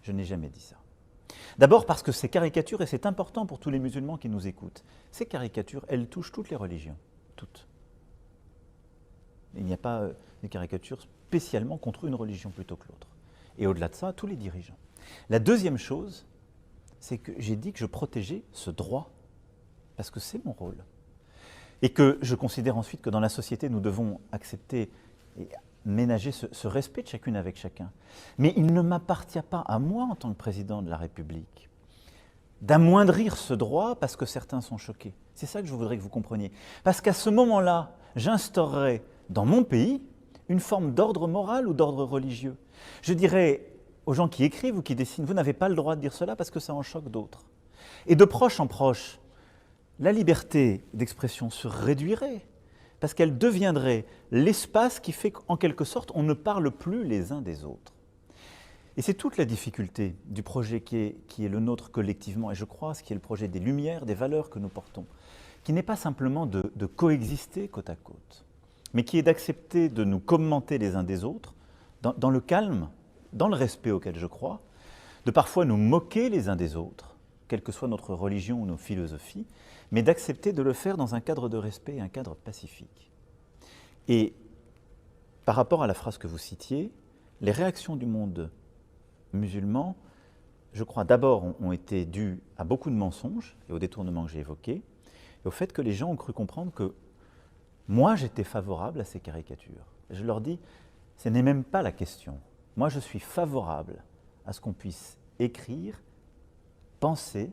Je n'ai jamais dit ça. D'abord parce que ces caricatures, et c'est important pour tous les musulmans qui nous écoutent, ces caricatures, elles touchent toutes les religions. Toutes. Il n'y a pas de caricatures spécialement contre une religion plutôt que l'autre. Et au-delà de ça, tous les dirigeants. La deuxième chose, c'est que j'ai dit que je protégeais ce droit, parce que c'est mon rôle. Et que je considère ensuite que dans la société, nous devons accepter et ménager ce respect de chacune avec chacun. Mais il ne m'appartient pas à moi, en tant que président de la République, d'amoindrir ce droit parce que certains sont choqués. C'est ça que je voudrais que vous compreniez. Parce qu'à ce moment-là, j'instaurerai dans mon pays une forme d'ordre moral ou d'ordre religieux. Je dirais aux gens qui écrivent ou qui dessinent, vous n'avez pas le droit de dire cela parce que ça en choque d'autres. Et de proche en proche, la liberté d'expression se réduirait parce qu'elle deviendrait l'espace qui fait qu'en quelque sorte, on ne parle plus les uns des autres. Et c'est toute la difficulté du projet qui est le nôtre collectivement, et je crois ce qui est le projet des Lumières, des valeurs que nous portons, qui n'est pas simplement de coexister côte à côte, mais qui est d'accepter de nous commenter les uns des autres, dans le calme, dans le respect auquel je crois, de parfois nous moquer les uns des autres, quelle que soit notre religion ou nos philosophies, mais d'accepter de le faire dans un cadre de respect et un cadre pacifique. Et par rapport à la phrase que vous citiez, les réactions du monde musulman, je crois d'abord ont été dues à beaucoup de mensonges et aux détournements que j'ai évoqués, et au fait que les gens ont cru comprendre que moi j'étais favorable à ces caricatures. Je leur dis, ce n'est même pas la question. Moi je suis favorable à ce qu'on puisse écrire, penser,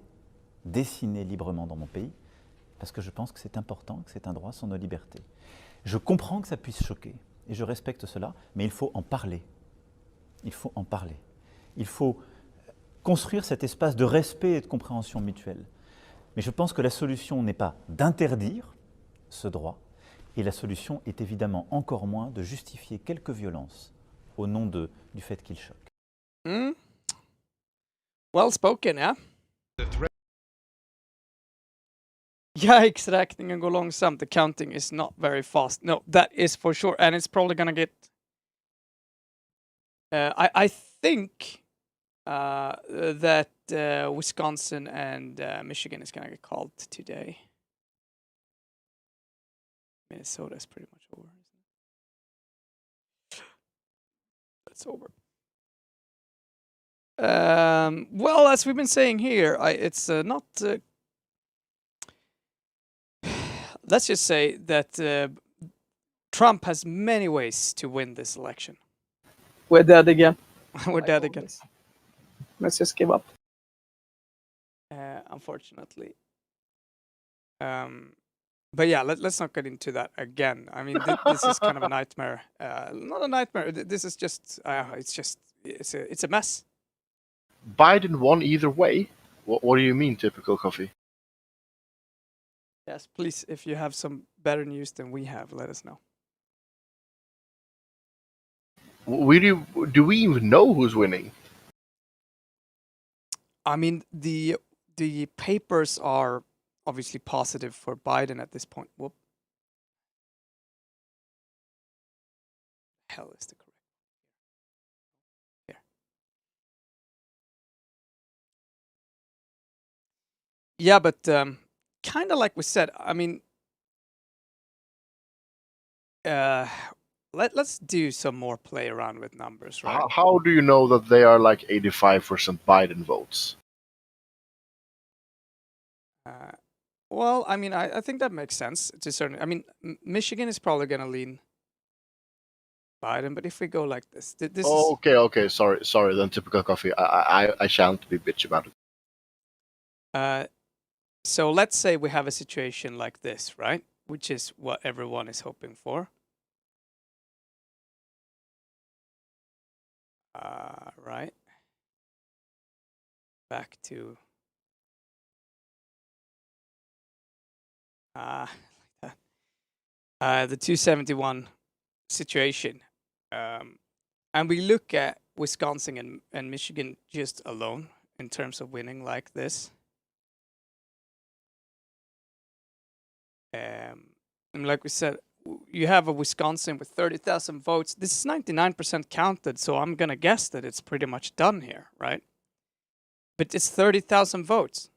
dessiner librement dans mon pays, parce que je pense que c'est important, que c'est un droit, sont nos libertés. Je comprends que ça puisse choquer, et je respecte cela, mais il faut en parler. Il faut en parler. Il faut construire cet espace de respect et de compréhension mutuelle. Mais je pense que la solution n'est pas d'interdire ce droit, et la solution est évidemment encore moins de justifier quelque violence au nom du fait qu'il choque. Well spoken, yeah? Yikes-räkningen går långsamt. The counting is not very fast. No, that is for sure. And it's probably gonna get... I think that Wisconsin and Michigan is gonna get called today. Minnesota is pretty much over, isn't it? That's over. Well, as we've been saying here, it's not... let's just say that Trump has many ways to win this election. We're dead again. We're dead again. Let's just give up. Unfortunately. But yeah, let's not get into that again. I mean, this is kind of a nightmare. Not a nightmare. This is just, it's a mess. Biden won either way? What do you mean, typical coffee? Yes, please, if you have some better news than we have, let us know. Do we even know who's winning? I mean, the papers are obviously positive for Biden at this point. Whoop. Hell is the correct here. Yeah, but kind of like we said, I mean, let's do some more play around with numbers, right? How do you know that they are like 85% Biden votes? Well, I mean, I think that makes sense to certain. I mean, Michigan is probably going to lean Biden, but if we go like this, this Oh, is okay. Sorry. Then typical coffee. I shan't be bitch about it. so let's say we have a situation like this, right? Which is what everyone is hoping for. Right. Back to the 271 situation. And we look at Wisconsin and Michigan just alone in terms of winning like this. And like we said, you have a Wisconsin with 30,000 votes. This is 99% counted, so I'm going to guess that it's pretty much done here, right? But it's 30,000 votes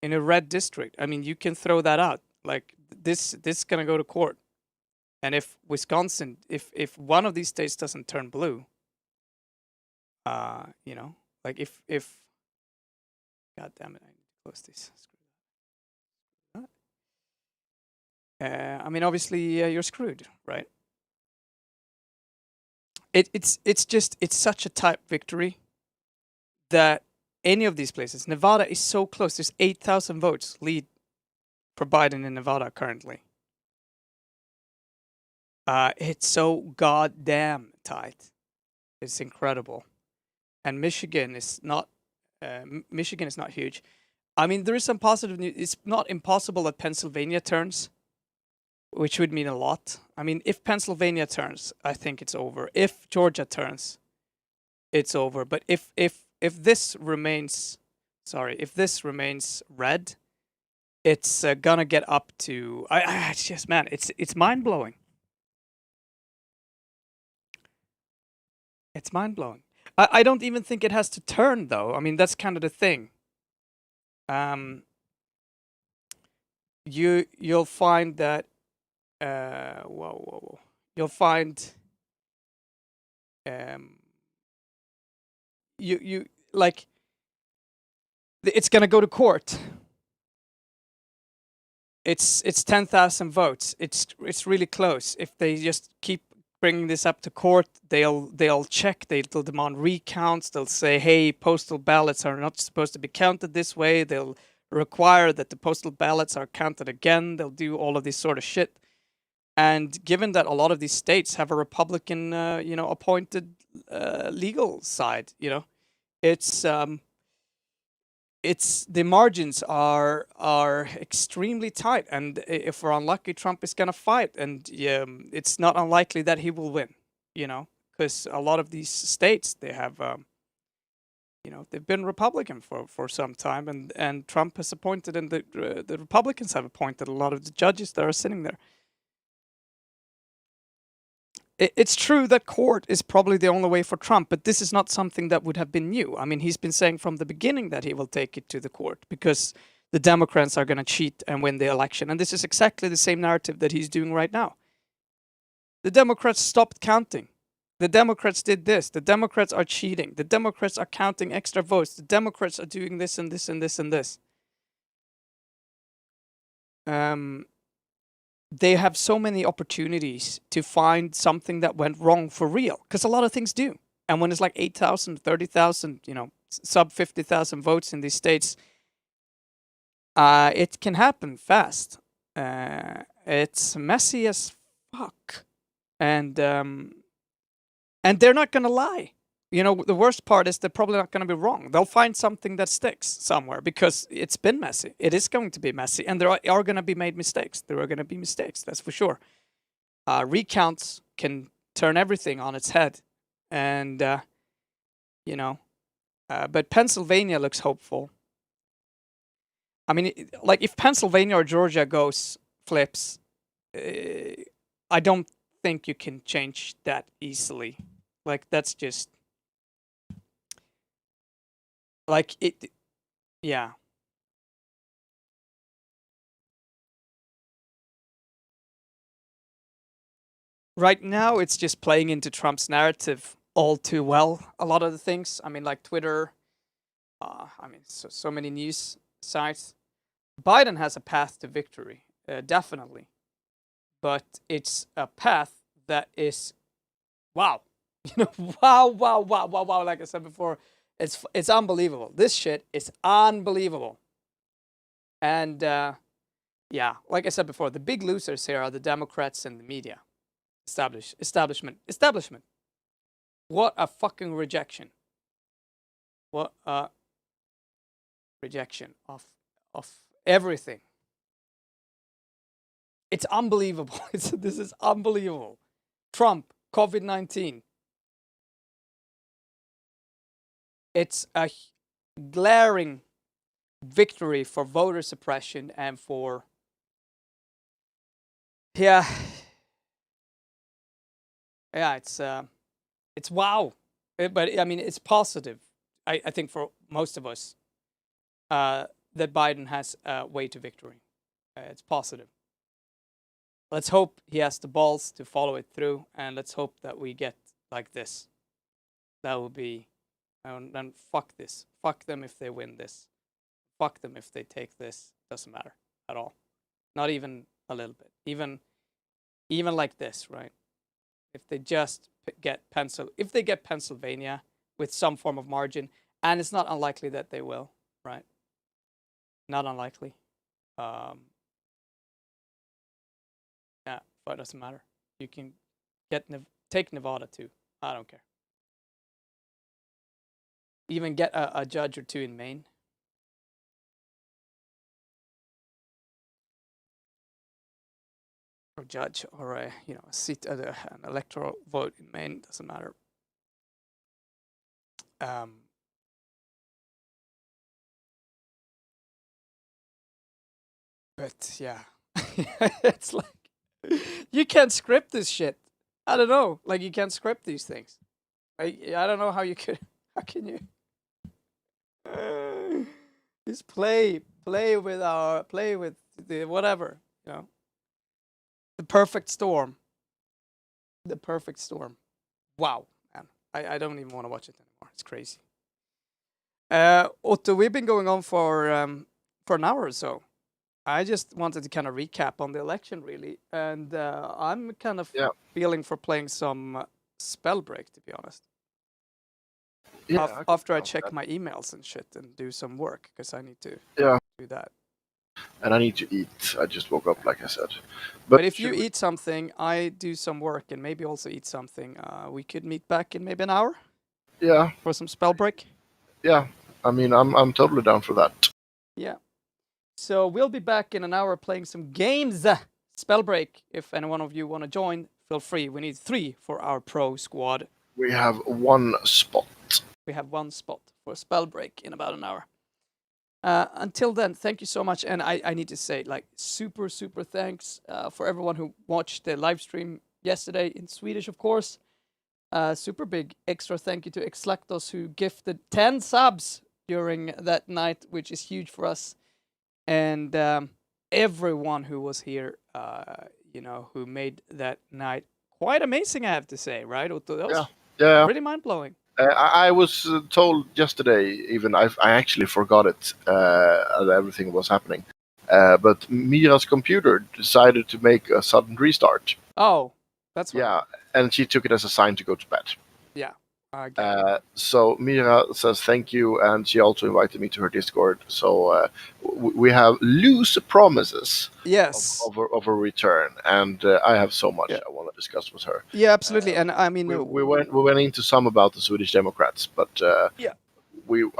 in a red district. I mean, you can throw that out. Like, this is going to go to court. And if Wisconsin, if one of these states doesn't turn blue, you know, like if God damn it, I need to close this. I mean, obviously, you're screwed, right? It's such a tight victory that any of these places, Nevada is so close. There's 8,000 votes lead for Biden in Nevada currently. It's so goddamn tight. It's incredible. And Michigan is not huge. I mean, there is some positive news. It's not impossible that Pennsylvania turns, which would mean a lot. I mean, if Pennsylvania turns, I think it's over. If Georgia turns, it's over. But if this remains, if this remains red, it's gonna get up to. It's just, man, it's mind blowing. It's mind blowing. I don't even think it has to turn though. I mean, that's kind of the thing. You'll find that. Whoa. You'll find. You like. It's gonna go to court. It's 10,000 votes. It's really close. If they just keep bringing this up to court, they'll check. They'll demand recounts. They'll say, hey, postal ballots are not supposed to be counted this way. They'll require that the postal ballots are counted again. They'll do all of this sort of shit. And given that a lot of these states have a Republican, appointed legal side, it's the margins are extremely tight, and if we're unlucky, Trump is gonna fight, and it's not unlikely that he will win, because a lot of these states they have, they've been Republican for some time, and Trump has appointed, and the Republicans have appointed a lot of the judges that are sitting there. It's true that court is probably the only way for Trump, but this is not something that would have been new. I mean, he's been saying from the beginning that he will take it to the court because the Democrats are going to cheat and win the election. And this is exactly the same narrative that he's doing right now. The Democrats stopped counting. The Democrats did this. The Democrats are cheating. The Democrats are counting extra votes. The Democrats are doing this and this and this and this. They have so many opportunities to find something that went wrong for real, because a lot of things do. And when it's like 8,000, 30,000, sub 50,000 votes in these states, it can happen fast. It's messy as fuck, and they're not gonna lie. The worst part is they're probably not going to be wrong. They'll find something that sticks somewhere because it's been messy. It is going to be messy, and there are going to be made mistakes. There are going to be mistakes, that's for sure. Recounts can turn everything on its head, and But Pennsylvania looks hopeful. I mean, like if Pennsylvania or Georgia flips, I don't think you can change that easily. Like that's just like it. Yeah. Right now, it's just playing into Trump's narrative all too well. A lot of the things. I mean, like Twitter. I mean, so many news sites. Biden has a path to victory, definitely, but it's a path that is, wow, wow. Like I said before, it's unbelievable. This shit is unbelievable, and yeah, like I said before, the big losers here are the Democrats and the media, establishment. What a fucking rejection. What a rejection of everything. It's unbelievable. This is unbelievable. Trump, COVID-19. It's a glaring victory for voter suppression and for, yeah, it's wow. But I mean, it's positive. I think for most of us, that Biden has a way to victory. It's positive. Let's hope he has the balls to follow it through, and let's hope that we get like this. That would be, and fuck this. Fuck them if they win this. Fuck them if they take this. Doesn't matter at all. Not even a little bit. Even like this, right? If they just get Pennsylvania with some form of margin, and it's not unlikely that they will, right? Not unlikely. Yeah, but it doesn't matter. You can take Nevada too. I don't care. Even get a judge or two in Maine. Or judge or a seat at an electoral vote in Maine. Doesn't matter. But yeah, it's like you can't script this shit. I don't know. Like you can't script these things. I don't know how you could. How can you? Just play with the whatever, the perfect storm. The perfect storm. Wow, man. I don't even want to watch it anymore. It's crazy. Otto, we've been going on for an hour or so. I just wanted to kind of recap on the election, really, and I'm kind of feeling for playing some Spellbreak, to be honest. Yeah, after I check my emails and shit and do some work, because I need to do that. And I need to eat. I just woke up, like I said. But if you eat something, I do some work and maybe also eat something. We could meet back in maybe an hour. Yeah. For some Spellbreak. Yeah. I mean, I'm totally down for that. Yeah. So we'll be back in an hour playing some games. Spellbreak. If any one of you want to join, feel free. We need 3 for our pro squad. We have 1 spot. We have 1 spot for Spellbreak in about an hour. Until then, thank you so much. And I need to say, like, super thanks for everyone who watched the live stream yesterday in Swedish, of course. Super big extra thank you to Xlactos, who gifted 10 subs during that night, which is huge for us. And everyone who was here, who made that night quite amazing, I have to say, right, Otto? That was pretty mind-blowing. I was told yesterday, even I actually forgot it, as everything was happening. But Mira's computer decided to make a sudden restart. Oh, that's right. Yeah, and she took it as a sign to go to bed. Yeah. So Mira says thank you, and she also invited me to her Discord. So we have loose promises of a return, and I have so much I want to discuss with her. Yeah, absolutely. And I mean, we went into some about the Swedish Democrats, but I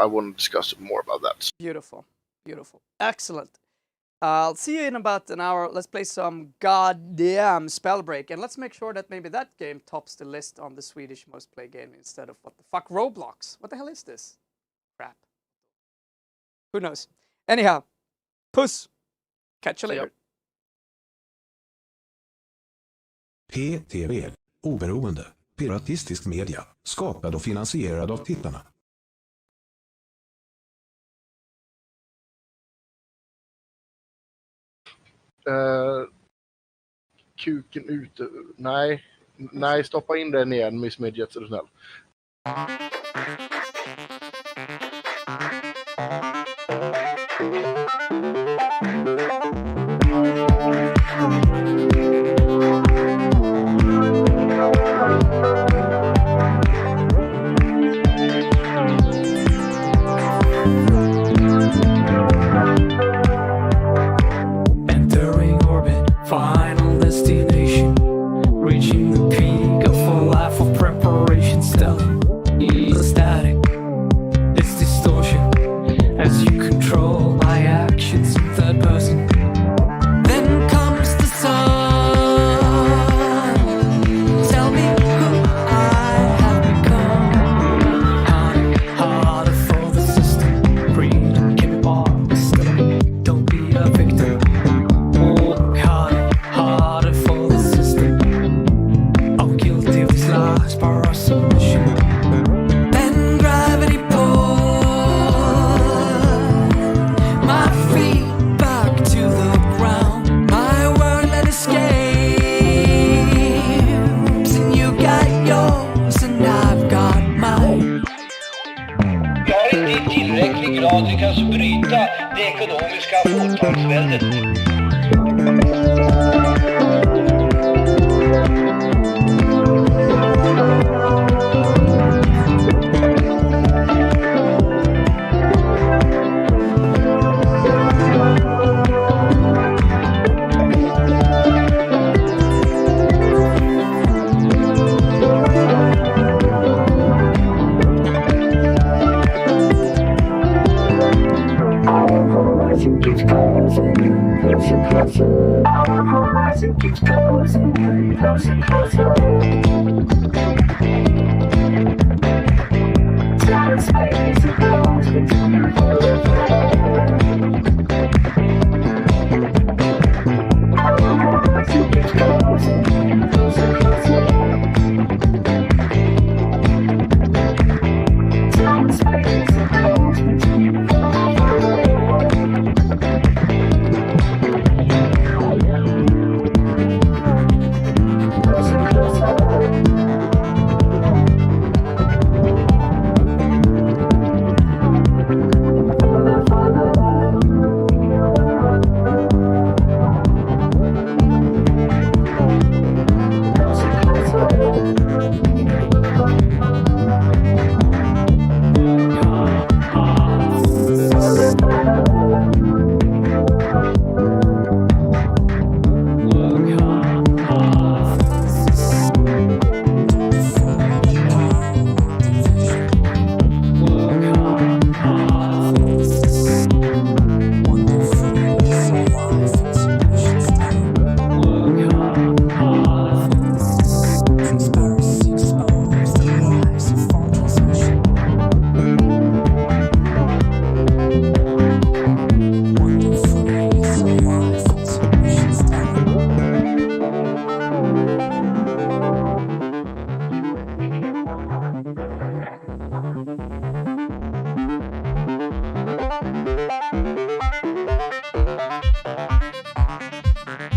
want to discuss more about that. Beautiful, excellent. I'll see you in about an hour. Let's play some goddamn Spellbreak, and let's make sure that maybe that game tops the list on the Swedish most played game instead of what the fuck Roblox. What the hell is this? Crap. Who knows? Anyhow, puss. Catch you later. PTVEU, oberoende, piratistisk media, skapad och finansierad av tittarna. Kuken ute. Nej, stoppa in den igen, Miss Midget, så är du snäll. Entering orbit, final destination, reaching the peak of a life of preparation. Stellar, static, it's distortion as you control my actions in third person. Then comes the sun. Tell me who I have become. Harder for the system. Breathe, keep on the still. Don't be a victim. Work harder for the system. I'm guilty of these lies by our submission. Then gravity pull my feet back to the ground. My world let escape. And you got yours and I've got mine. Jag har inte i tillräcklig grad lyckats bryta det ekonomiska fåtalsväldet.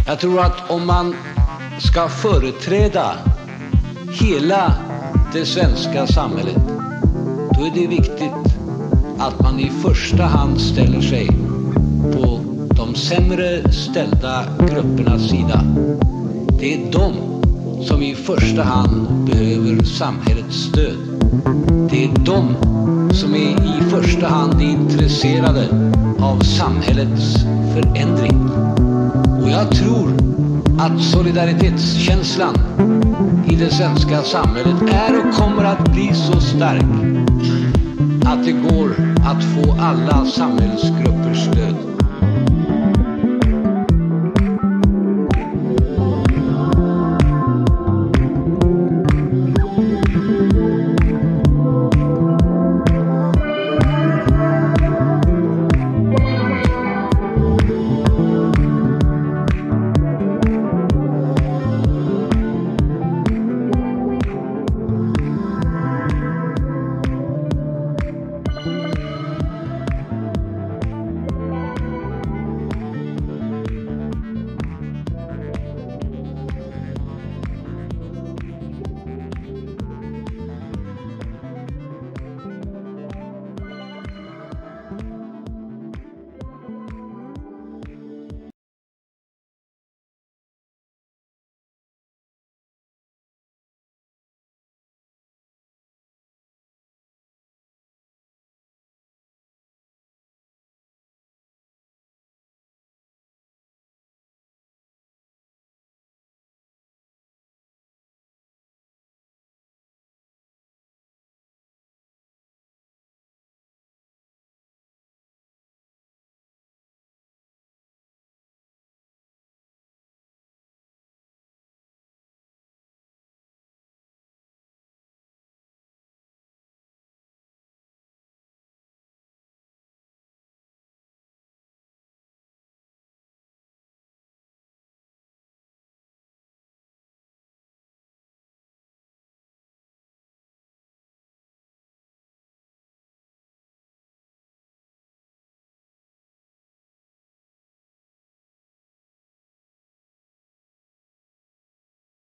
Jag tror att om man ska företräda hela det svenska samhället, då är det viktigt att man i första hand ställer sig på de sämre ställda gruppernas sida. Det är de som i första hand behöver samhällets stöd. Det är de som är i första hand intresserade av samhällets förändring. Och jag tror att solidaritetskänslan i det svenska samhället är och kommer att bli så stark att det går att få alla samhällsgruppers stöd.